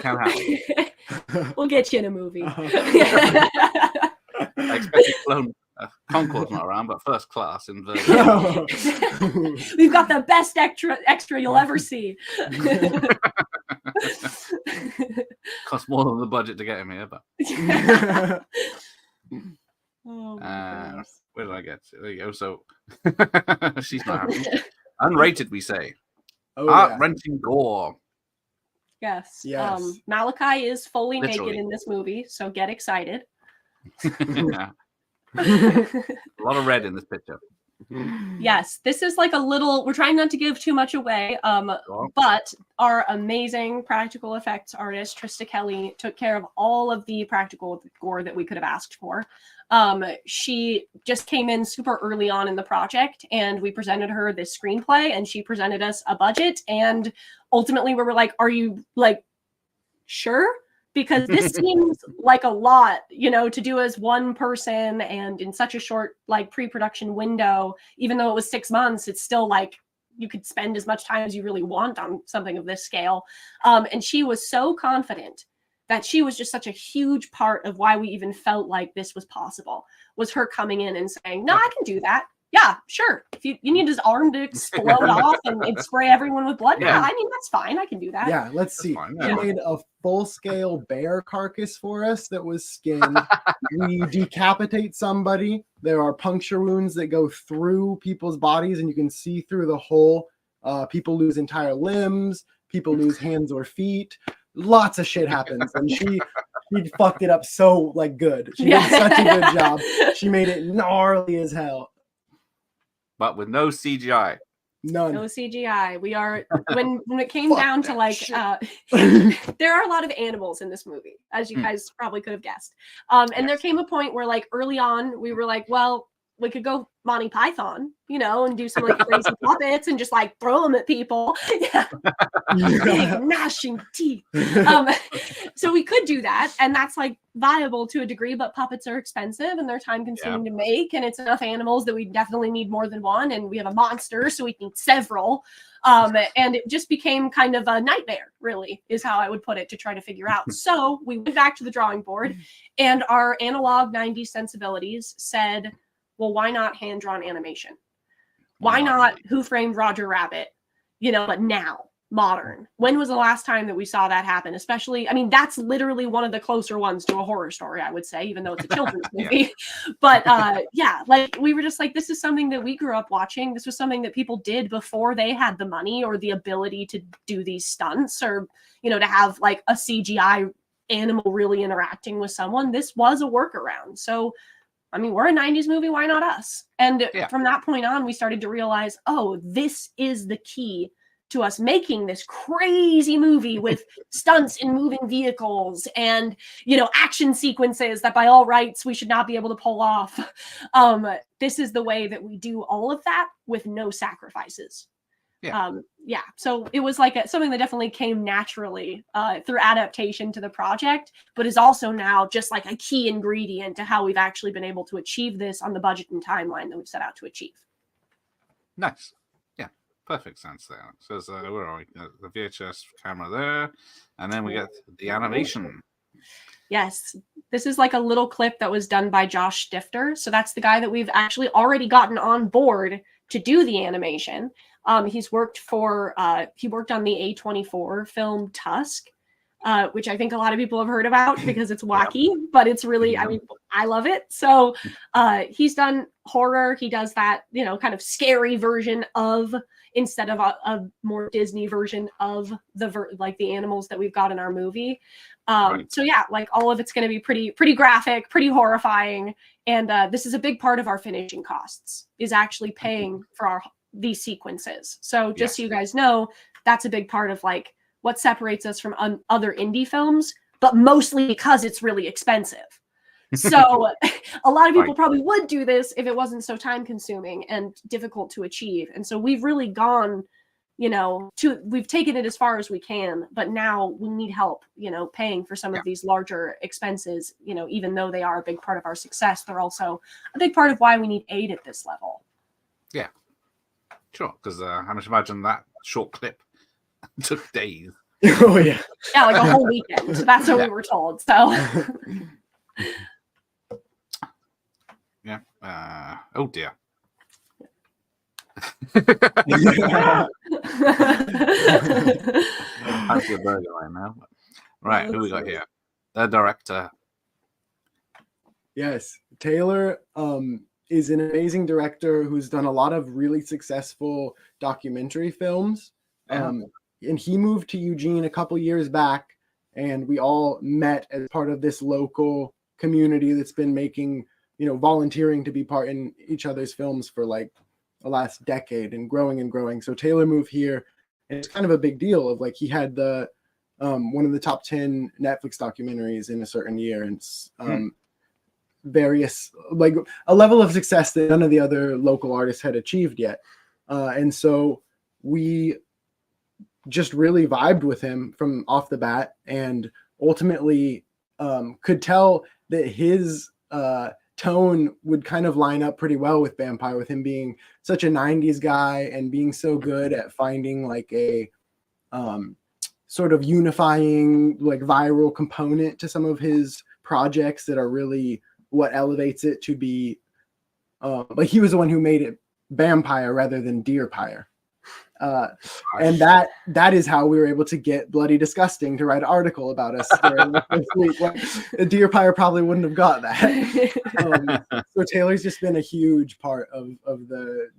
Speaker 1: can happen.
Speaker 3: We'll get you in a movie.
Speaker 1: I expect you flown. Concorde's not around, but first class in Virginia.
Speaker 3: We've got the best extra you'll ever see.
Speaker 1: Cost more than the budget to get him here, but where did I get? There you go. So she's not happy. Unrated, we say. Heart-wrenching gore.
Speaker 3: Yes. Malachi is fully
Speaker 1: Literally.
Speaker 3: naked in this movie, so get excited.
Speaker 1: Yeah. A lot of red in this picture.
Speaker 3: Yes, this is like we're trying not to give too much away, but our amazing practical effects artist, Trista Kelly, took care of all of the practical gore that we could have asked for. She just came in super early on in the project, and we presented her this screenplay, and she presented us a budget, and ultimately we were like, are you like sure? Because this seems like a lot, to do as one person and in such a short like pre-production window. Even though it was 6 months, it's still like you could spend as much time as you really want on something of this scale. And she was so confident that she was just such a huge part of why we even felt like this was possible, was her coming in and saying, no, I can do that. Yeah, sure. If you need his arm to explode off and spray everyone with blood, yeah, I mean, that's fine. I can do that.
Speaker 2: Yeah, let's see.
Speaker 1: Fine,
Speaker 2: He made a full-scale bear carcass for us that was skinned. We decapitate somebody. There are puncture wounds that go through people's bodies, and you can see through the hole. People lose entire limbs. People lose hands or feet. Lots of shit happens, and she fucked it up so like good. She did such a good job. She made it gnarly as hell.
Speaker 1: But with no CGI.
Speaker 2: None.
Speaker 3: No CGI. We are when it came down to like there are a lot of animals in this movie, as you guys probably could have guessed. And there came a point where like early on we were like, well, we could go Monty Python, and do some like crazy puppets and just like throw them at people. Big gnashing teeth. So we could do that, and that's like viable to a degree, but puppets are expensive and they're time consuming to make, and it's enough animals that we definitely need more than one, and we have a monster, so we need several. And it just became kind of a nightmare, really, is how I would put it, to try to figure out. So we went back to the drawing board, and our analog 90s sensibilities said, well, why not hand-drawn animation? Why not Who Framed Roger Rabbit? But now. modern. When was the last time that we saw that happen? Especially, I mean, that's literally one of the closer ones to a horror story, I would say, even though it's a children's movie. But yeah, like we were just like, this is something that we grew up watching. This was something that people did before they had the money or the ability to do these stunts, or, you know, to have like a CGI animal really interacting with someone. This was a workaround. So I mean, we're a 90s movie, why not us? And from that point on, we started to realize, oh, this is the key to us making this crazy movie with stunts and moving vehicles and, you know, action sequences that by all rights we should not be able to pull off. This is the way that we do all of that with no sacrifices. Yeah. So it was like something that definitely came naturally through adaptation to the project, but is also now just like a key ingredient to how we've actually been able to achieve this on the budget and timeline that we've set out to achieve.
Speaker 1: Nice. Yeah. Perfect sense there. So where are we? The VHS camera there, and then we get the animation. Yes.
Speaker 3: This is like a little clip that was done by Josh Stifter. So that's the guy that we've actually already gotten on board to do the animation. He's worked for, he worked on the A24 film Tusk, which I think a lot of people have heard about because it's wacky, but it's really, I mean, I love it. So he's done horror. He does that, you know, kind of scary version of, instead of a more Disney version of like the animals that we've got in our movie. So yeah, like all of it's going to be pretty graphic, pretty horrifying. And this is a big part of our finishing costs, is actually paying for these sequences. So just so you guys know, that's a big part of like what separates us from other indie films, but mostly because it's really expensive. So a lot of people probably would do this if it wasn't so time consuming and difficult to achieve. And so we've really gone, you know, we've taken it as far as we can, but now we need help, you know, paying for some of these larger expenses, you know, even though they are a big part of our success, they're also a big part of why we need aid at this level.
Speaker 1: Yeah. Sure, because I must imagine that short clip took days.
Speaker 2: Oh yeah,
Speaker 3: yeah, like a whole weekend. So that's what we were told. So
Speaker 1: yeah. Oh dear. Fancy a burger right now. Right, who we got here? The director.
Speaker 2: Yes, Taylor is an amazing director who's done a lot of really successful documentary films. And he moved to Eugene a couple years back, and we all met as part of this local community that's been making, you know, volunteering to be part in each other's films for like the last decade and growing. So Taylor moved here, and it's kind of a big deal of like, he had the one of the top 10 Netflix documentaries in a certain year, and various, like a level of success that none of the other local artists had achieved yet. And so we just really vibed with him from off the bat, and ultimately could tell that his tone would kind of line up pretty well with Bampire, with him being such a 90s guy and being so good at finding like a sort of unifying, like viral component to some of his projects that are really what elevates it to be. Like he was the one who made it Bampire rather than Deerpire. And that is how we were able to get Bloody Disgusting to write an article about us during the first week. Like, Deerpire probably wouldn't have got that. So Taylor's just been a huge part of the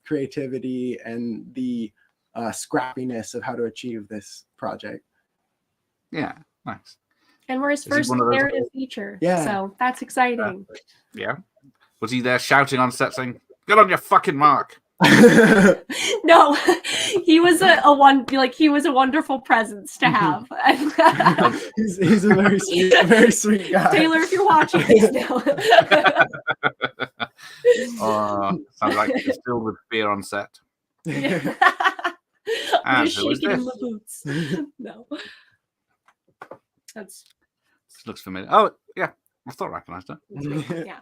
Speaker 2: creativity and the scrappiness of how to achieve this project.
Speaker 1: Yeah, nice.
Speaker 3: And we're his first narrative feature. Yeah. So that's exciting.
Speaker 1: Yeah. Was he there shouting on set saying, "Get on your fucking mark"?
Speaker 3: No, he was he was a wonderful presence to have.
Speaker 2: he's a very sweet guy.
Speaker 3: Taylor, if you're watching, please know.
Speaker 1: Sounds like he's filled with fear on set.
Speaker 3: Yeah.
Speaker 1: And
Speaker 3: just shaking in the boots. No. This
Speaker 1: looks familiar. Oh, yeah. I thought I recognized her.
Speaker 3: Yeah.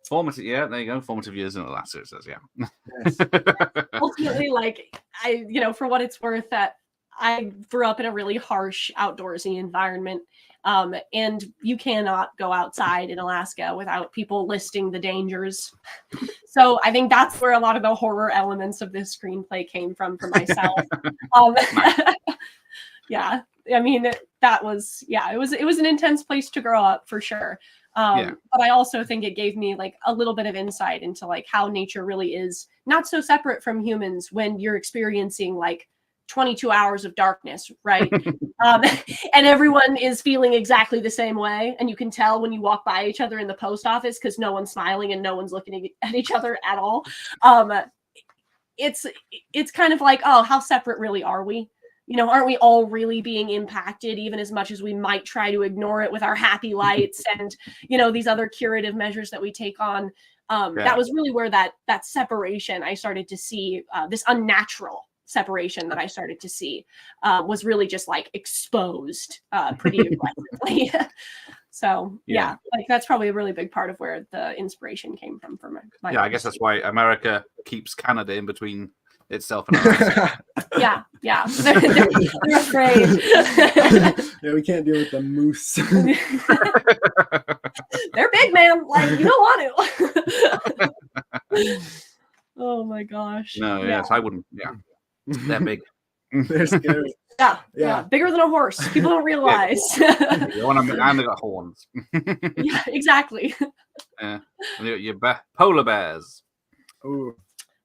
Speaker 1: Formative, yeah, there you go. Formative years in Alaska, it says, yeah.
Speaker 3: Yes. Ultimately, like, for what it's worth, that I grew up in a really harsh outdoorsy environment. And you cannot go outside in Alaska without people listing the dangers. So I think that's where a lot of the horror elements of this screenplay came from for myself. Yeah, I mean, that was, yeah, it was an intense place to grow up for sure. But I also think it gave me like a little bit of insight into like how nature really is not so separate from humans when you're experiencing like 22 hours of darkness, right? And everyone is feeling exactly the same way. And you can tell when you walk by each other in the post office because no one's smiling and no one's looking at each other at all. It's kind of like, oh, how separate really are we? You know, aren't we all really being impacted even as much as we might try to ignore it with our happy lights and, you know, these other curative measures that we take on? That was really where that separation I started to see, this unnatural separation that I started to see was really just like exposed pretty aggressively. So yeah, like that's probably a really big part of where the inspiration came from for my
Speaker 1: I guess that's why America keeps Canada in between itself and Alaska.
Speaker 3: yeah. They're afraid.
Speaker 2: Yeah, we can't deal with the moose.
Speaker 3: They're big, man. Like, you don't want to. Oh my gosh.
Speaker 1: No, yes, I wouldn't. Yeah, they're big.
Speaker 2: They're scary.
Speaker 3: Yeah, bigger than a horse. People don't realize.
Speaker 1: And they got horns.
Speaker 3: Yeah, exactly.
Speaker 1: Yeah, and your polar bears.
Speaker 2: Ooh.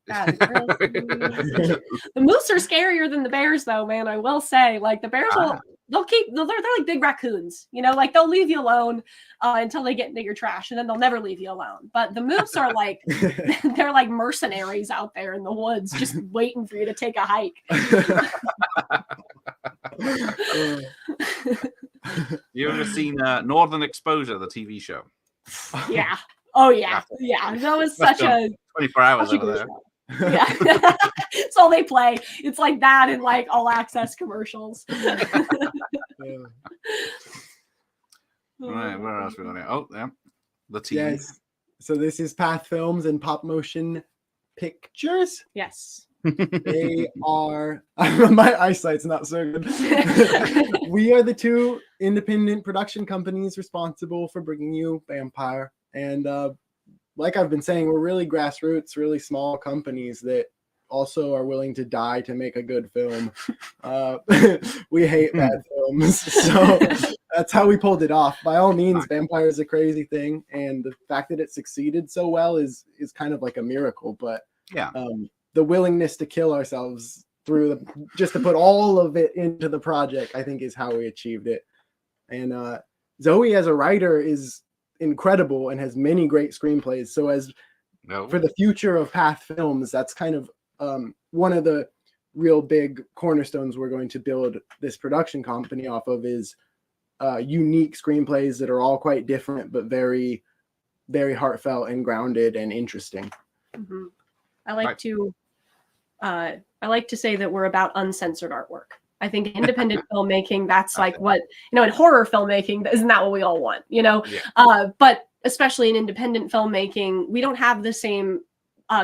Speaker 3: The moose are scarier than the bears, though, man. I will say, like the bears they're like big raccoons, you know, like they'll leave you alone until they get into your trash, and then they'll never leave you alone. But the moose are like they're like mercenaries out there in the woods, just waiting for you to take a hike.
Speaker 1: You ever seen Northern Exposure, the TV show?
Speaker 3: Yeah. Oh yeah. Yeah. That was such a
Speaker 1: 24 hours over there.
Speaker 3: Yeah. It's all they play. It's like that and like all access commercials.
Speaker 1: All right, where else we going here? Oh, yeah. The TV.
Speaker 2: Yes. So this is Path Films and Pop Motion Pictures.
Speaker 3: Yes.
Speaker 2: They are my eyesight's not so good. We are the two independent production companies responsible for bringing you Bampire. And like I've been saying, we're really grassroots, really small companies that also are willing to die to make a good film. We hate bad films, so that's how we pulled it off. By all means, Bampire is a crazy thing, and the fact that it succeeded so well is kind of like a miracle. But the willingness to kill ourselves just to put all of it into the project, I think, is how we achieved it. And Zoe, as a writer, is incredible and has many great screenplays. So for the future of Path Films, that's kind of one of the real big cornerstones we're going to build this production company off of is unique screenplays that are all quite different, but very, very heartfelt and grounded and interesting.
Speaker 3: Mm-hmm. I like to say that we're about uncensored artwork. I think independent filmmaking, that's like what, you know, in horror filmmaking, isn't that what we all want, you know? Yeah. But especially in independent filmmaking, we don't have the same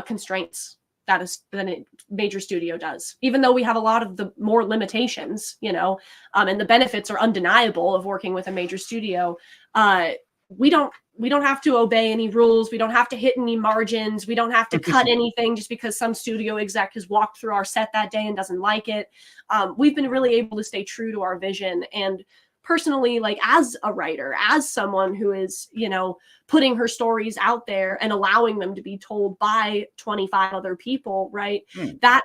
Speaker 3: constraints than a major studio does, even though we have a lot of the more limitations, you know, and the benefits are undeniable of working with a major studio. We don't have to obey any rules. We don't have to hit any margins. We don't have to cut anything just because some studio exec has walked through our set that day and doesn't like it. We've been really able to stay true to our vision. And personally, like as a writer, as someone who is, you know, putting her stories out there and allowing them to be told by 25 other people, right? That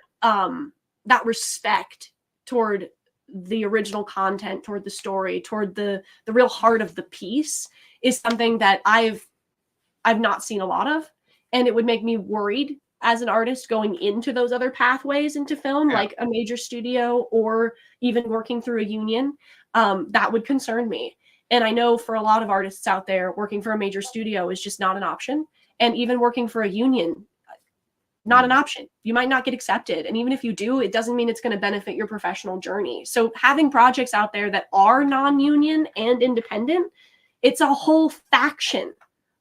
Speaker 3: respect toward the original content, toward the story, toward the real heart of the piece is something that I've not seen a lot of, and it would make me worried as an artist going into those other pathways into film, like a major studio or even working through a union. That would concern me. And I know for a lot of artists out there, working for a major studio is just not an option. And even working for a union, not an option. You might not get accepted. And even if you do, it doesn't mean it's going to benefit your professional journey. So having projects out there that are non-union and independent, it's a whole faction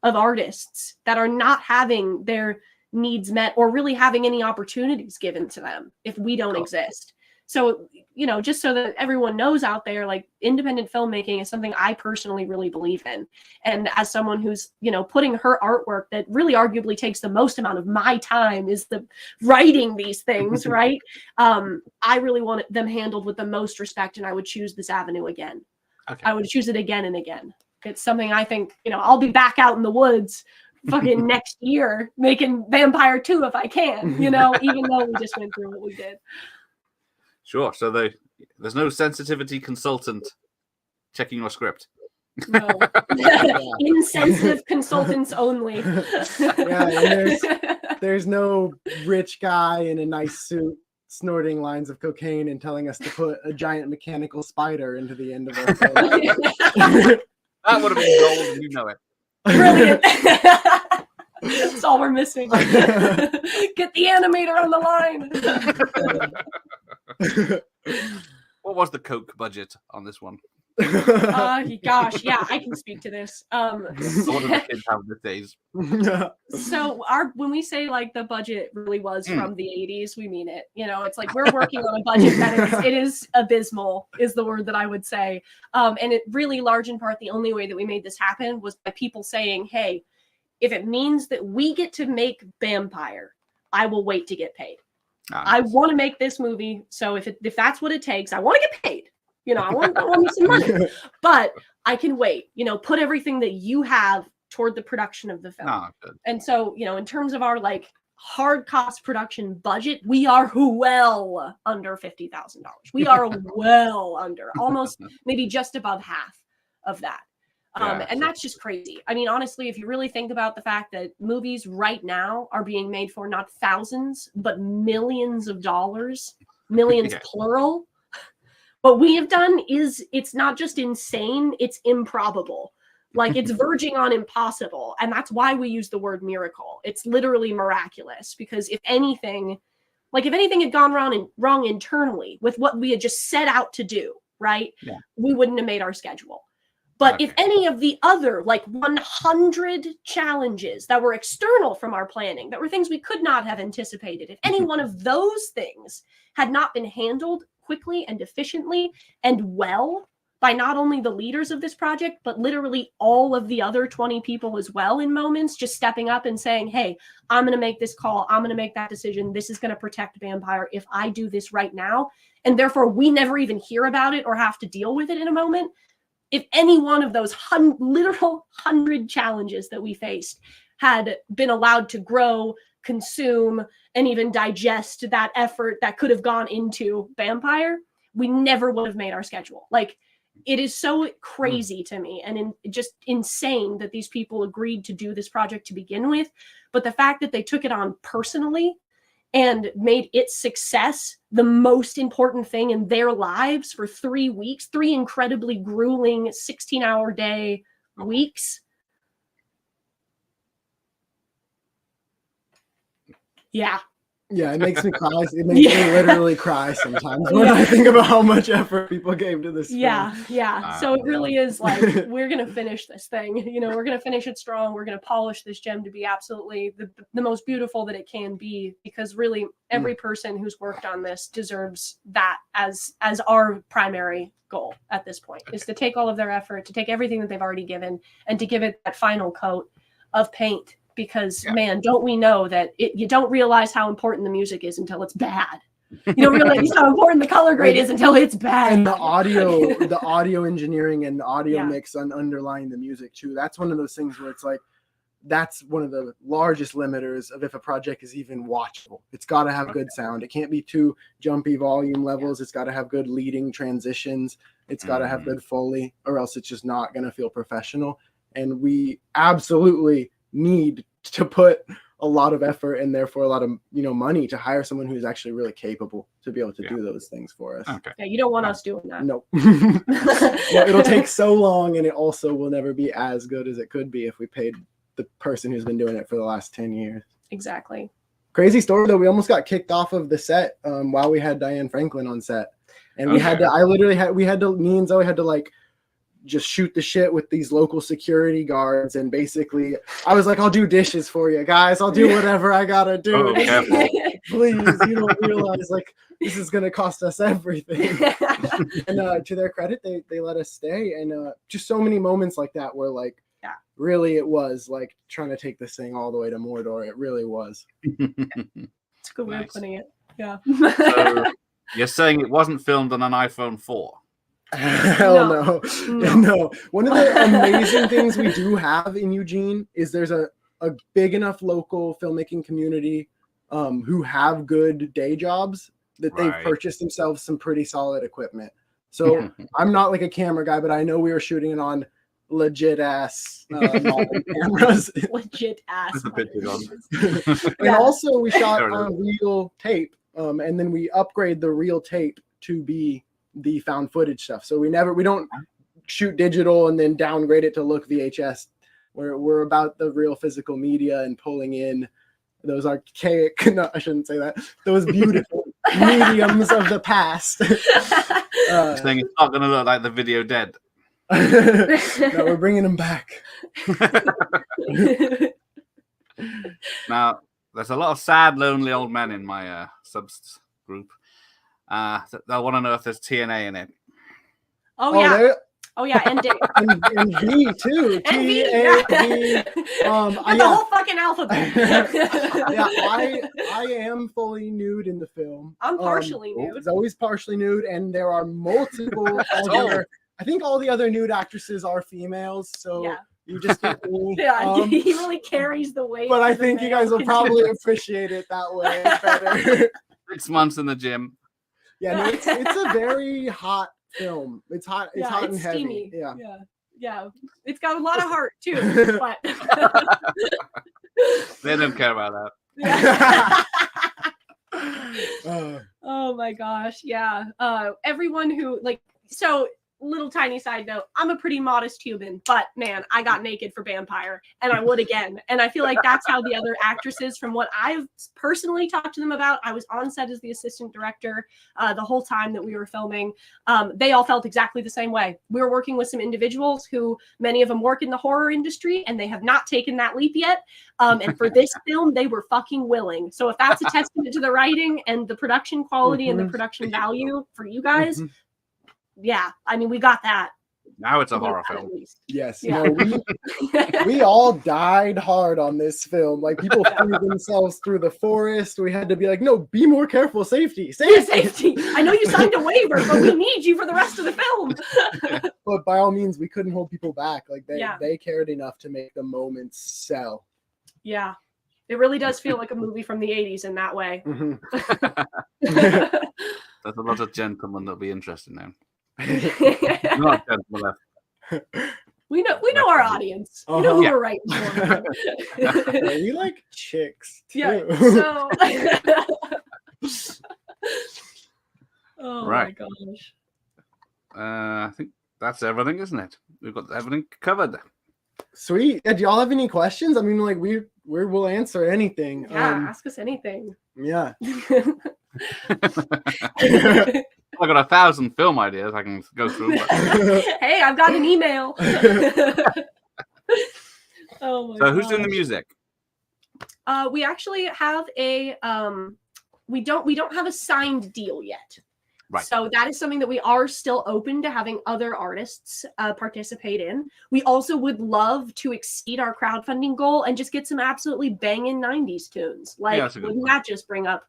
Speaker 3: of artists that are not having their needs met or really having any opportunities given to them if we don't exist. So, you know, just so that everyone knows out there, like independent filmmaking is something I personally really believe in. And as someone who's, you know, putting her artwork that really arguably takes the most amount of my time is the writing these things, right? I really want them handled with the most respect, and I would choose this avenue again.
Speaker 1: Okay.
Speaker 3: I would choose it again and again. It's something I think, you know, I'll be back out in the woods fucking next year making Vampire 2 if I can, you know, even though we just went through what we did.
Speaker 1: Sure. So there's no sensitivity consultant checking your script.
Speaker 3: No. Insensitive consultants only.
Speaker 2: Yeah, and there's no rich guy in a nice suit snorting lines of cocaine and telling us to put a giant mechanical spider into the end of our film.
Speaker 1: That would have been gold, and you know it.
Speaker 3: Brilliant. That's all we're missing. Get the animator on the line.
Speaker 1: What was the Coke budget on this one?
Speaker 3: Gosh, yeah, I can speak to this.
Speaker 1: What do the kids have these days?
Speaker 3: So when we say like the budget really was from the 80s, we mean it. You know, it's like we're working on a budget that it is abysmal, is the word that I would say. And it really, large in part, the only way that we made this happen was by people saying, hey, if it means that we get to make Bampire, I will wait to get paid. I want to make this movie. So if that's what it takes, I want to get paid. You know, I want me some money, but I can wait, you know, put everything that you have toward the production of the film.
Speaker 1: Oh, good.
Speaker 3: And so, you know, in terms of our like hard cost production budget, we are well under $50,000. We are well under, almost maybe just above half of that. And that's just crazy. I mean, honestly, if you really think about the fact that movies right now are being made for not thousands, but millions of dollars, millions plural. What we have done is, it's not just insane, it's improbable. Like, it's verging on impossible. And that's why we use the word miracle. It's literally miraculous, because if anything had gone wrong internally with what we had just set out to do, right? Yeah. We wouldn't have made our schedule. But if any of the other, like 100 challenges that were external from our planning, that were things we could not have anticipated, if any one of those things had not been handled quickly and efficiently and well by not only the leaders of this project, but literally all of the other 20 people as well, in moments, just stepping up and saying, hey, I'm going to make this call. I'm going to make that decision. This is going to protect Vampire if I do this right now. And therefore, we never even hear about it or have to deal with it in a moment. If any one of those literal 100 challenges that we faced had been allowed to grow, consume, and even digest that effort that could have gone into Vampire, we never would have made our schedule. Like, it is so crazy to me and just insane that these people agreed to do this project to begin with. But the fact that they took it on personally and made its success the most important thing in their lives for 3 weeks, 3 incredibly grueling 16-hour day weeks. Yeah.
Speaker 2: Yeah, it makes me cry. It makes me literally cry sometimes when I think about how much effort people gave to this film.
Speaker 3: Yeah. So it really is like, we're going to finish this thing. You know, we're going to finish it strong. We're going to polish this gem to be absolutely the most beautiful that it can be, because really every person who's worked on this deserves that as our primary goal at this point, is to take all of their effort, to take everything that they've already given and to give it that final coat of paint. Because man, don't we know that you don't realize how important the music is until it's bad. You don't realize how important the color grade is until it's bad.
Speaker 2: And the audio engineering and the audio mix on underlying the music too. That's one of those things where it's like, that's one of the largest limiters of if a project is even watchable. It's got to have good sound. It can't be too jumpy volume levels. It's got to have good leading transitions. It's got to have good Foley, or else it's just not going to feel professional. And we absolutely need to put a lot of effort and therefore a lot of money to hire someone who's actually really capable to be able to do those things for us.
Speaker 1: Okay.
Speaker 3: Yeah, you don't want us doing that.
Speaker 2: No. Well, it'll take so long, and it also will never be as good as it could be if we paid the person who's been doing it for the last 10 years.
Speaker 3: Exactly.
Speaker 2: Crazy story though, we almost got kicked off of the set while we had Diane Franklin on set, and me and Zoe had to like just shoot the shit with these local security guards, and basically I was like, I'll do dishes for you guys, I'll do whatever I gotta do. please, you don't realize like this is gonna cost us everything. And to their credit, they let us stay, and just so many moments like that where like really it was like trying to take this thing all the way to Mordor. It really was.
Speaker 3: It's a good way of putting it. Yeah.
Speaker 1: So you're saying it wasn't filmed on an iPhone 4?
Speaker 2: Hell no. No. One of the amazing things we do have in Eugene is there's a big enough local filmmaking community who have good day jobs that they've purchased themselves some pretty solid equipment. So I'm not like a camera guy, but I know we were shooting it on legit ass cameras.
Speaker 3: Legit ass.
Speaker 2: And also we shot on real tape, and then we upgrade the real tape to be the found footage stuff. So we don't shoot digital and then downgrade it to look VHS. We're about the real physical media and pulling in those archaic, no, I shouldn't say that, those beautiful mediums of the past.
Speaker 1: Saying it's not going to look like the video dead.
Speaker 2: No, we're bringing them back.
Speaker 1: Now, there's a lot of sad, lonely old men in my subs group. They'll want to know if there's TNA in it.
Speaker 3: Oh yeah. Oh yeah, and Dick.
Speaker 2: and V too. T-A-V.
Speaker 3: The whole fucking alphabet.
Speaker 2: Yeah, I am fully nude in the film.
Speaker 3: I'm partially nude.
Speaker 2: Zoe's partially nude, and there are multiple I think all the other nude actresses are females, so you just get me.
Speaker 3: Yeah, he really carries the weight.
Speaker 2: But I think you guys will probably appreciate it that way better.
Speaker 1: 6 months in the gym.
Speaker 2: Yeah, no, it's a very hot film. It's hot. It's hot and heavy.
Speaker 3: Steamy.
Speaker 2: Yeah.
Speaker 3: Yeah. It's got a lot of heart too. But
Speaker 1: they don't care about that.
Speaker 3: Oh my gosh. Yeah. Everyone who so. Little tiny side note, I'm a pretty modest human, but man, I got naked for Bampire, and I would again. And I feel like that's how the other actresses, from what I've personally talked to them about, I was on set as the assistant director the whole time that we were filming. They all felt exactly the same way. We were working with some individuals who, many of them work in the horror industry, and they have not taken that leap yet. And for this film, they were fucking willing. So if that's a testament to the writing and the production quality and the production value for you guys, yeah, I mean, we got that.
Speaker 1: Now it's a horror film.
Speaker 2: Yes, yeah. We all died hard on this film. Like, people threw themselves through the forest. We had to be like, no, be more careful. Safety.
Speaker 3: Safety. I know you signed a waiver, but we need you for the rest of the film.
Speaker 2: But by all means, we couldn't hold people back. Like, they cared enough to make the moments sell.
Speaker 3: Yeah, it really does feel like a movie from the 80s in that way.
Speaker 1: There's a lot of gentlemen that'll be interested now. Not gentlemen left.
Speaker 3: We know our audience. We know who we're writing for.
Speaker 2: We like chicks too.
Speaker 3: Yeah. So. Oh my gosh.
Speaker 1: I think that's everything, isn't it? We've got everything covered.
Speaker 2: Sweet. Do y'all have any questions? I mean, like we'll answer anything.
Speaker 3: Yeah, ask us anything.
Speaker 2: Yeah.
Speaker 1: I've got 1,000 film ideas I can go through. But...
Speaker 3: Hey, I've got an email. Oh my
Speaker 1: So who's doing the music?
Speaker 3: We actually have a we don't have a signed deal yet.
Speaker 1: Right.
Speaker 3: So that is something that we are still open to having other artists participate in. We also would love to exceed our crowdfunding goal and just get some absolutely banging 90s tunes. Like, wouldn't that just bring up,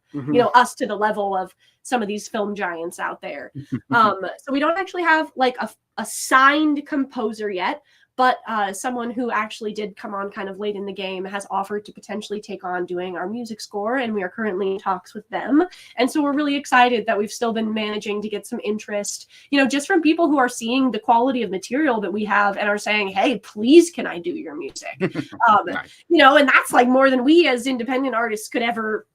Speaker 3: us to the level of some of these film giants out there? So we don't actually have like a signed composer yet, but someone who actually did come on kind of late in the game has offered to potentially take on doing our music score, and we are currently in talks with them. And so we're really excited that we've still been managing to get some interest, just from people who are seeing the quality of material that we have and are saying, hey, please, can I do your music? Nice. And that's like more than we as independent artists could ever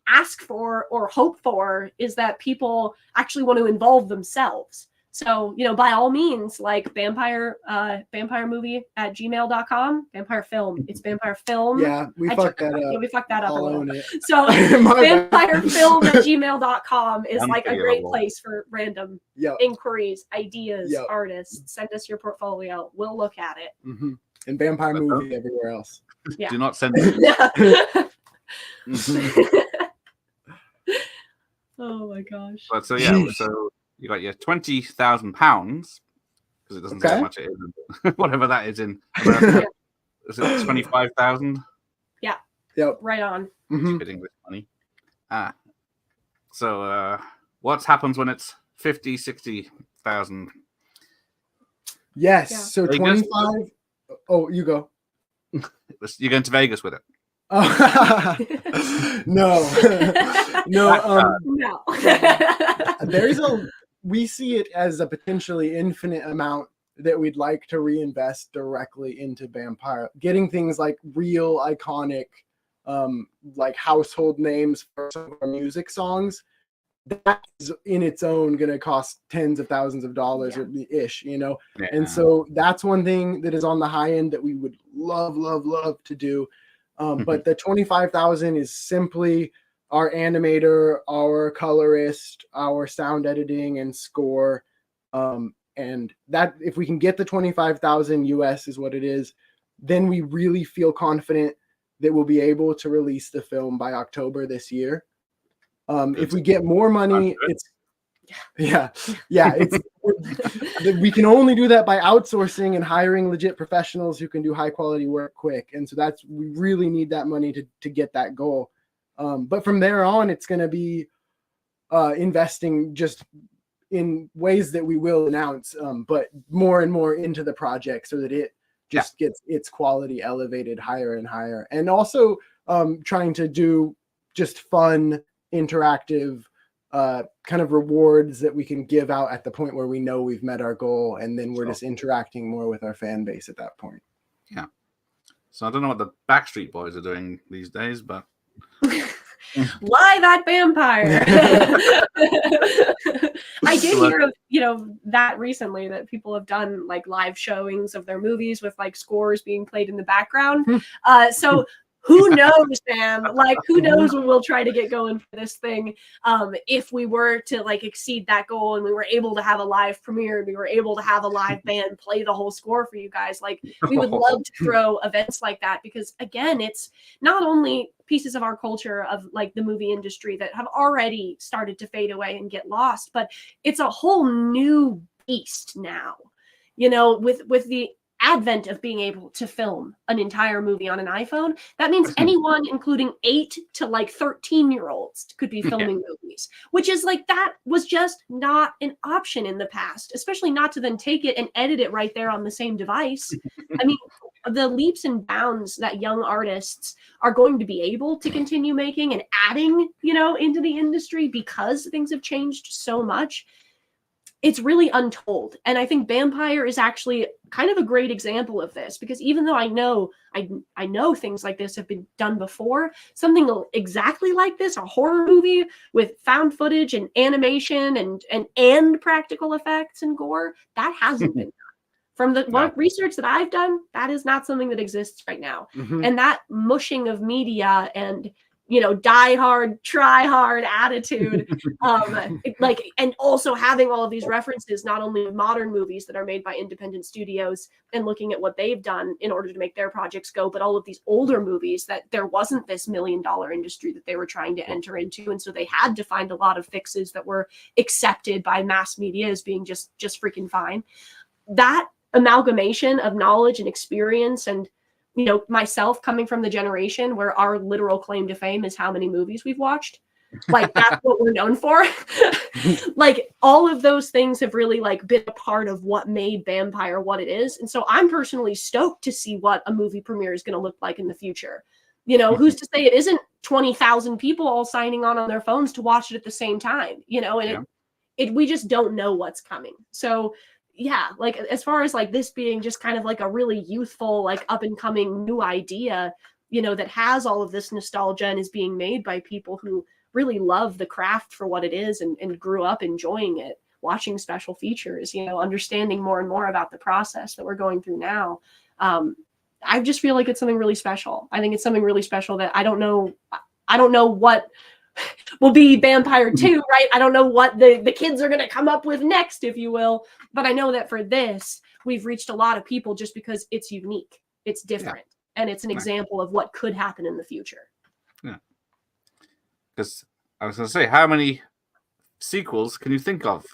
Speaker 3: ask for or hope for, is that people actually want to involve themselves. So, by all means, like Bampire movie at gmail.com, Bampire film. It's Bampire film.
Speaker 2: Yeah, we fucked that up.
Speaker 3: Yeah, we fucked that up a little.
Speaker 2: It.
Speaker 3: So Bampire film at gmail.com is like a great place for random inquiries, ideas, artists. Send us your portfolio. We'll look at it.
Speaker 2: And Bampire movie everywhere else.
Speaker 3: Yeah.
Speaker 1: Do not send it.
Speaker 3: Oh my gosh.
Speaker 1: But so yeah, so you got your £20,000 because it doesn't say how
Speaker 2: Okay.
Speaker 1: much it is, in, whatever that is in America. Is it 25,000?
Speaker 2: Yep.
Speaker 3: Right on.
Speaker 2: Mhm.
Speaker 1: Stupid English money. So what happens when it's 50, 60,000?
Speaker 2: Yes.
Speaker 3: Yeah.
Speaker 2: So
Speaker 1: Vegas?
Speaker 2: 25. Oh, you go.
Speaker 1: You're going to Vegas with it.
Speaker 2: Oh. No. No.
Speaker 3: No.
Speaker 2: We see it as a potentially infinite amount that we'd like to reinvest directly into Bampire, getting things like real iconic, like household names for some of our music songs. That is in its own going to cost tens of thousands of dollars or ish, you know?
Speaker 1: Yeah.
Speaker 2: And so that's one thing that is on the high end that we would love to do. But the 25,000 is simply our animator, our colorist, our sound editing and score. And that if we can get the 25,000 US is what it is, then we really feel confident that we'll be able to release the film by October this year. If we get more money, it's we can only do that by outsourcing and hiring legit professionals who can do high quality work quick. And so we really need that money to get that goal. But from there on, it's going to be investing just in ways that we will announce, but more and more into the project so that it just gets its quality elevated higher and higher. And also trying to do just fun, interactive kind of rewards that we can give out at the point where we know we've met our goal, and then we're just interacting more with our fan base at that point.
Speaker 1: Yeah. So I don't know what the Backstreet Boys are doing these days, but
Speaker 3: live at Bampire. I did hear of that recently, that people have done like live showings of their movies with like scores being played in the background. So who knows, Sam? Like, who knows when we'll try to get going for this thing? If we were to like exceed that goal and we were able to have a live premiere, we were able to have a live band play the whole score for you guys. Like, we would love to throw events like that, because again, it's not only pieces of our culture of like the movie industry that have already started to fade away and get lost, but it's a whole new beast now, with the advent of being able to film an entire movie on an iPhone. That means anyone, including 8 to like 13-year-olds, could be filming movies, which is like, that was just not an option in the past, especially not to then take it and edit it right there on the same device. I mean, the leaps and bounds that young artists are going to be able to continue making and adding, into the industry, because things have changed so much, it's really untold. And I think Bampire is actually kind of a great example of this, because even though I know things like this have been done before, something exactly like this, a horror movie with found footage and animation and practical effects and gore, that hasn't been done. From the research that I've done, that is not something that exists right now. And that mushing of media and die hard, try hard attitude, and also having all of these references, not only of modern movies that are made by independent studios and looking at what they've done in order to make their projects go, but all of these older movies that there wasn't this $1 million industry that they were trying to enter into. And so they had to find a lot of fixes that were accepted by mass media as being just freaking fine. That amalgamation of knowledge and experience, and myself coming from the generation where our literal claim to fame is how many movies we've watched, like that's what we're known for. Like, all of those things have really like been a part of what made Bampire what it is. And so I'm personally stoked to see what a movie premiere is going to look like in the future. Who's to say it isn't 20,000 people all signing on their phones to watch it at the same time, we just don't know what's coming. So yeah, like, as far as like this being just kind of like a really youthful, like up and coming new idea, that has all of this nostalgia and is being made by people who really love the craft for what it is and grew up enjoying it, watching special features, understanding more and more about the process that we're going through now. I just feel like it's something really special. I think it's something really special that I don't know what will be Bampire 2, right? I don't know what the kids are going to come up with next, if you will. But I know that for this, we've reached a lot of people just because it's unique, it's different, and it's an example of what could happen in the future.
Speaker 1: Yeah. Because I was going to say, how many sequels can you think of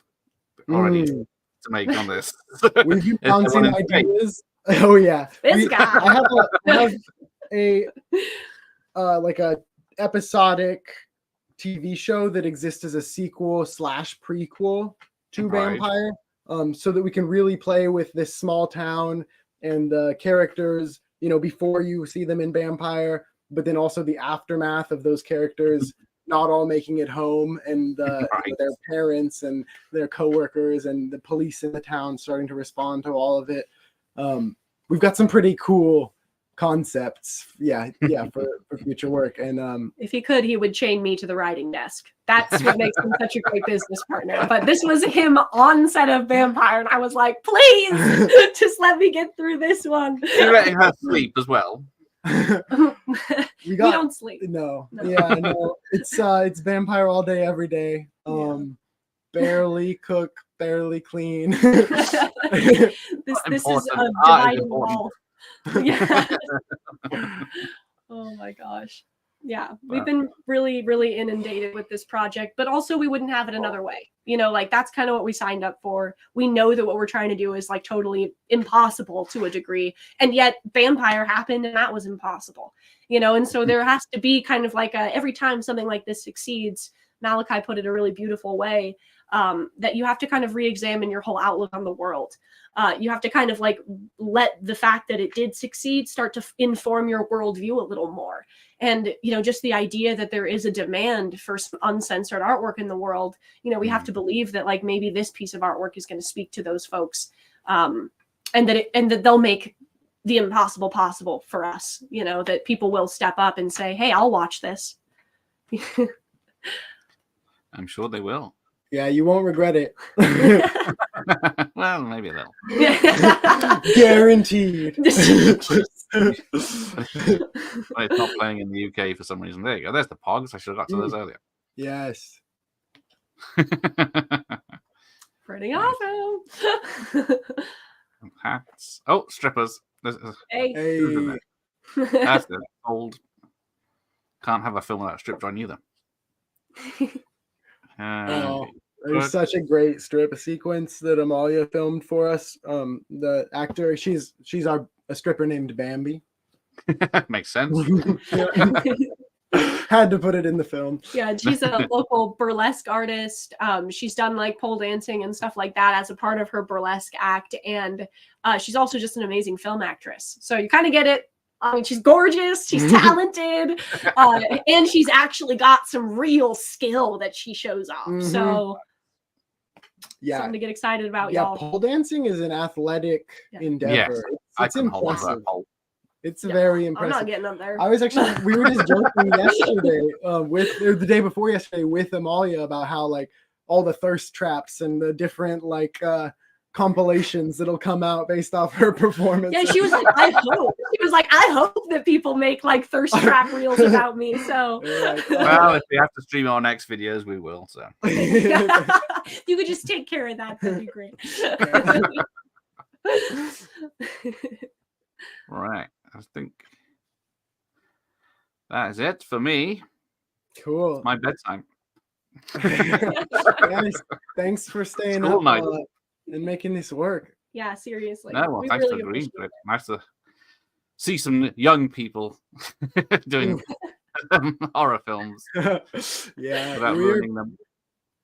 Speaker 1: already to make on this?
Speaker 2: We've been
Speaker 1: Is there one
Speaker 2: bouncing
Speaker 1: in space?
Speaker 2: ideas. Oh yeah,
Speaker 3: This guy.
Speaker 2: I have a like a episodic TV show that exists as a sequel / prequel to
Speaker 1: Right.
Speaker 2: Vampire, so that we can really play with this small town and the characters, you know, before you see them in Vampire, but then also the aftermath of those characters not all making it home, and
Speaker 1: Right.
Speaker 2: their parents and their coworkers and the police in the town starting to respond to all of it. We've got some pretty cool concepts, for future work. And
Speaker 3: If he could, he would chain me to the writing desk. That's what makes him such a great business partner. But this was him on set of Vampire, and I was like, please, just let me get through this one.
Speaker 1: You're letting her sleep as well.
Speaker 3: We don't sleep.
Speaker 2: No. It's Vampire all day, every day. Barely cook, barely clean.
Speaker 3: This is a dividing wall. Yeah. Oh my gosh. Yeah, we've been really, really inundated with this project, but also we wouldn't have it another way. You know, like that's kind of what we signed up for. We know that what we're trying to do is like totally impossible to a degree, and yet Vampire happened and that was impossible. You know, and so there has to be kind of like every time something like this succeeds, Malachi put it a really beautiful way, that you have to kind of re-examine your whole outlook on the world. You have to kind of like let the fact that it did succeed start to inform your worldview a little more. And, you know, just the idea that there is a demand for some uncensored artwork in the world, you know, we have to believe that like maybe this piece of artwork is going to speak to those folks, and that they'll make the impossible possible for us, you know, that people will step up and say, hey, I'll watch this.
Speaker 1: I'm sure they will.
Speaker 2: Yeah, you won't regret it.
Speaker 1: Well, maybe they'll.
Speaker 2: Guaranteed.
Speaker 1: But it's not playing in the UK for some reason. There you go. There's the Pogs. I should have got to those earlier.
Speaker 2: Yes.
Speaker 3: Pretty awesome.
Speaker 1: Hats. Oh, strippers.
Speaker 3: Hey.
Speaker 2: Hey.
Speaker 1: That's the old. Can't have a film without a strip joint either.
Speaker 2: There's such a great strip sequence that Amalia filmed for us. The actor, she's a stripper named Bambi.
Speaker 1: Makes sense.
Speaker 2: Had to put it in the film.
Speaker 3: Yeah, and she's a local burlesque artist. She's done like pole dancing and stuff like that as a part of her burlesque act, and she's also just an amazing film actress. So you kind of get it. I mean, she's gorgeous, she's talented, and she's actually got some real skill that she shows off. So, something to get excited about, y'all.
Speaker 2: Pole dancing is an athletic endeavor.
Speaker 1: Yes,
Speaker 2: it's impressive. It's very impressive.
Speaker 3: I'm not getting up there.
Speaker 2: I was actually, we were just joking yesterday, the day before yesterday with Amalia about how like all the thirst traps and the different like compilations that'll come out based off her performance.
Speaker 3: Yeah, she was like, I hope that people make like thirst trap reels about me. So
Speaker 1: well, if we have to stream our next videos, we will. So
Speaker 3: you could just take care of that. That'd be great.
Speaker 1: Right. I think that is it for me.
Speaker 2: Cool.
Speaker 1: It's my bedtime.
Speaker 2: Guys, thanks for staying up and making this work.
Speaker 3: Yeah, seriously.
Speaker 1: No, well, thanks for agreeing to it. Nice to see some young people doing horror films.
Speaker 2: Yeah,
Speaker 1: without ruining them.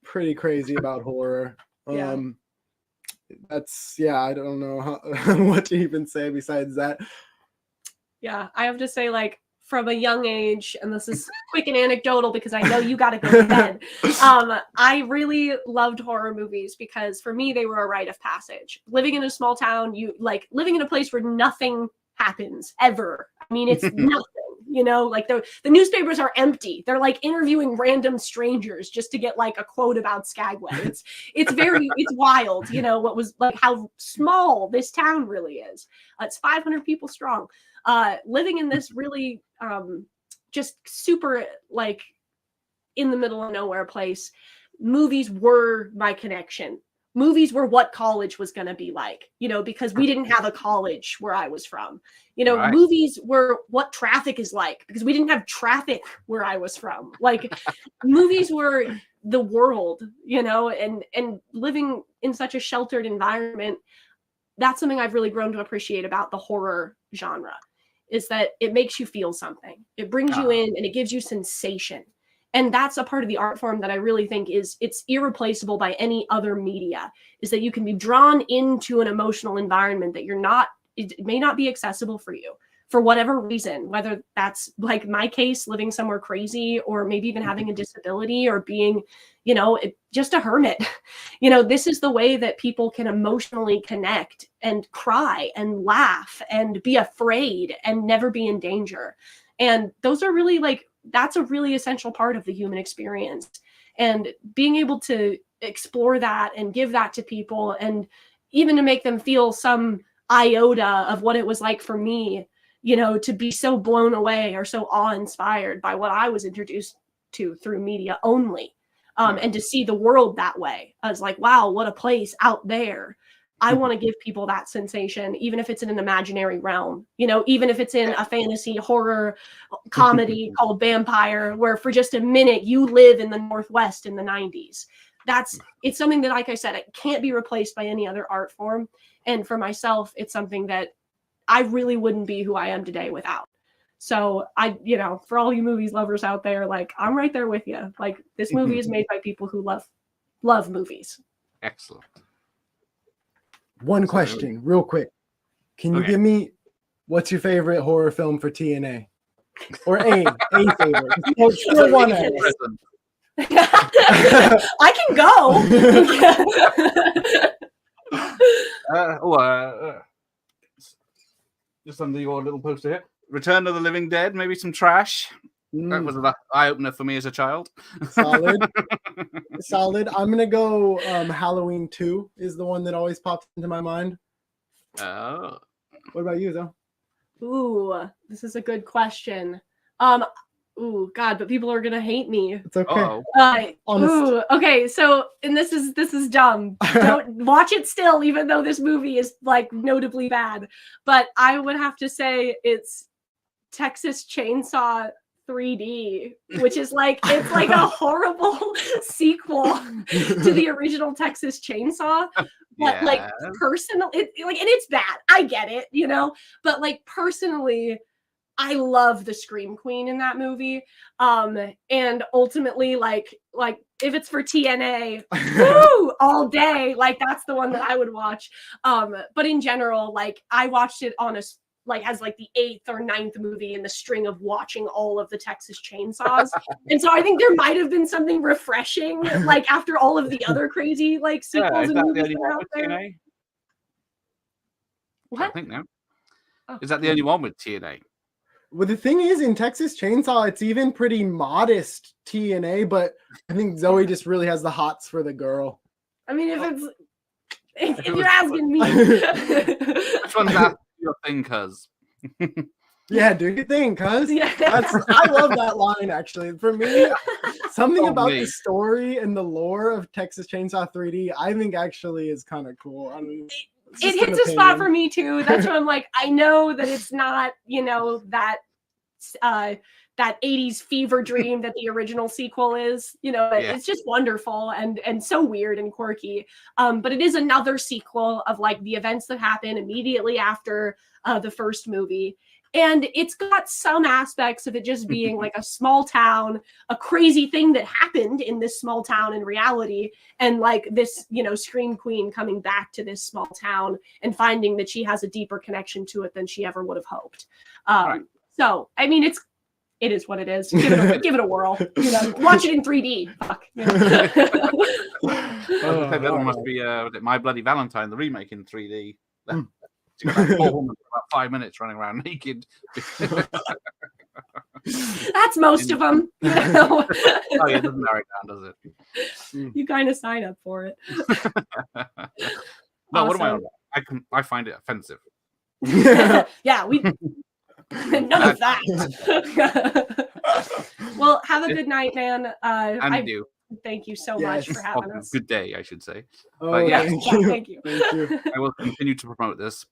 Speaker 2: Pretty crazy about horror.
Speaker 3: Yeah.
Speaker 2: I don't know what to even say besides that.
Speaker 3: Yeah, I have to say, like, from a young age, and this is quick and anecdotal because I know you got to go to bed. I really loved horror movies because for me, they were a rite of passage. Living in a small town, living in a place where nothing happens ever. I mean, it's nothing, you know, like the newspapers are empty. They're like interviewing random strangers just to get like a quote about Skagway. It's wild, you know, what was like how small this town really is. It's 500 people strong. Living in this really just super like in the middle of nowhere place, movies were my connection. movies were what college was going to be like, because we didn't have a college where I was from.
Speaker 1: Right.
Speaker 3: Movies were what traffic is like because we didn't have traffic where I was from. Like movies were the world, and living in such a sheltered environment. That's something I've really grown to appreciate about the horror genre, is that it makes you feel something. It brings you in and it gives you sensation. And that's a part of the art form that I really think it's irreplaceable by any other media, is that you can be drawn into an emotional environment that it may not be accessible for you for whatever reason, whether that's like my case, living somewhere crazy, or maybe even having a disability, or being, just a hermit. This is the way that people can emotionally connect and cry and laugh and be afraid and never be in danger. And those are really that's a really essential part of the human experience. And being able to explore that and give that to people, and even to make them feel some iota of what it was like for me, to be so blown away or so awe-inspired by what I was introduced to through media only. And to see the world that way, I was like, wow, what a place out there. I want to give people that sensation, even if it's in an imaginary realm, even if it's in a fantasy horror comedy called Bampire, where for just a minute you live in the Northwest in the 90s. It's something that, like I said, it can't be replaced by any other art form. And for myself, it's something that I really wouldn't be who I am today without. So for all you movies lovers out there, I'm right there with you. This movie is made by people who love movies.
Speaker 1: Excellent.
Speaker 2: One question, real quick. Can you give me what's your favorite horror film for TNA? Or a favorite? Still one A.
Speaker 3: I can go.
Speaker 1: Just under your little poster here. Return of the Living Dead, maybe some trash. That was an eye-opener for me as a child.
Speaker 2: Solid. I'm going to go Halloween 2 is the one that always pops into my mind.
Speaker 1: Oh.
Speaker 2: What about you, though?
Speaker 3: Ooh, this is a good question. Ooh, God, but people are going to hate me.
Speaker 2: It's okay.
Speaker 3: Okay, so, and this is dumb. Don't watch it still, even though this movie is notably bad. But I would have to say it's Texas Chainsaw 3D, which is it's like a horrible sequel to the original Texas Chainsaw. But personally, and it's bad. I get it, but personally, I love the Scream Queen in that movie. And ultimately, if it's for TNA, woo, all day, that's the one that I would watch. But in general, I watched it on as the 8th or 9th movie in the string of watching all of the Texas Chainsaws. And so I think there might have been something refreshing, after all of the other crazy, sequels and movies that are out there.
Speaker 1: TNA?
Speaker 3: What?
Speaker 1: I think no. Is that the only one with TNA?
Speaker 2: Well, the thing is, in Texas Chainsaw, it's even pretty modest TNA, but I think Zoe just really has the hots for the girl.
Speaker 3: I mean, if you're asking me.
Speaker 1: Which one's that? Your thing, cuz.
Speaker 2: Yeah, do your thing, cuz.
Speaker 3: Yeah.
Speaker 2: I love that line, actually. For me, something about the story and the lore of Texas Chainsaw 3D, I think actually is kind of cool. I mean,
Speaker 3: it hits a spot for me too. That's what I'm I know that it's not, that 80s fever dream that the original sequel is. It's just wonderful and so weird and quirky. But it is another sequel of the events that happen immediately after the first movie. And it's got some aspects of it just being a small town, a crazy thing that happened in this small town in reality. And this, Scream Queen coming back to this small town and finding that she has a deeper connection to it than she ever would have hoped.
Speaker 1: Right.
Speaker 3: So, I mean, it is what it is. Give it a whirl. Watch it in 3D. Fuck.
Speaker 1: That one must be My Bloody Valentine, the remake in 3D. About 5 minutes running around naked.
Speaker 3: That's most of them.
Speaker 1: Oh yeah, it doesn't narrow it down, does it?
Speaker 3: You kind of sign up for it.
Speaker 1: No, what am I on about? I find it offensive.
Speaker 3: Yeah, we none of that. Well, have a good night, man.
Speaker 1: And you.
Speaker 3: Thank you so much
Speaker 2: Yes.
Speaker 3: for having us.
Speaker 1: Good day, I should say.
Speaker 2: Oh,
Speaker 1: But yeah.
Speaker 2: thank
Speaker 3: Yeah,
Speaker 2: you.
Speaker 3: thank you.
Speaker 2: Thank you.
Speaker 1: I will continue to promote this.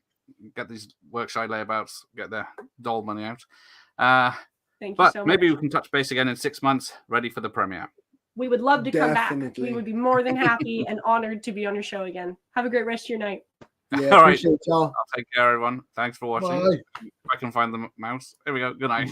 Speaker 1: Get these workshop layabouts, get their doll money out.
Speaker 3: Thank you
Speaker 1: But
Speaker 3: so much.
Speaker 1: maybe we can touch base again in 6 months, ready for the premiere.
Speaker 3: We would love to come back.
Speaker 2: Definitely.
Speaker 3: We would be more than happy and honored to be on your show again. Have a great rest of your night.
Speaker 2: Yeah,
Speaker 1: All right.
Speaker 2: appreciate y'all.
Speaker 1: I'll take care, everyone. Thanks for watching.
Speaker 2: Bye.
Speaker 1: If I can find the mouse. Here we go. Good night.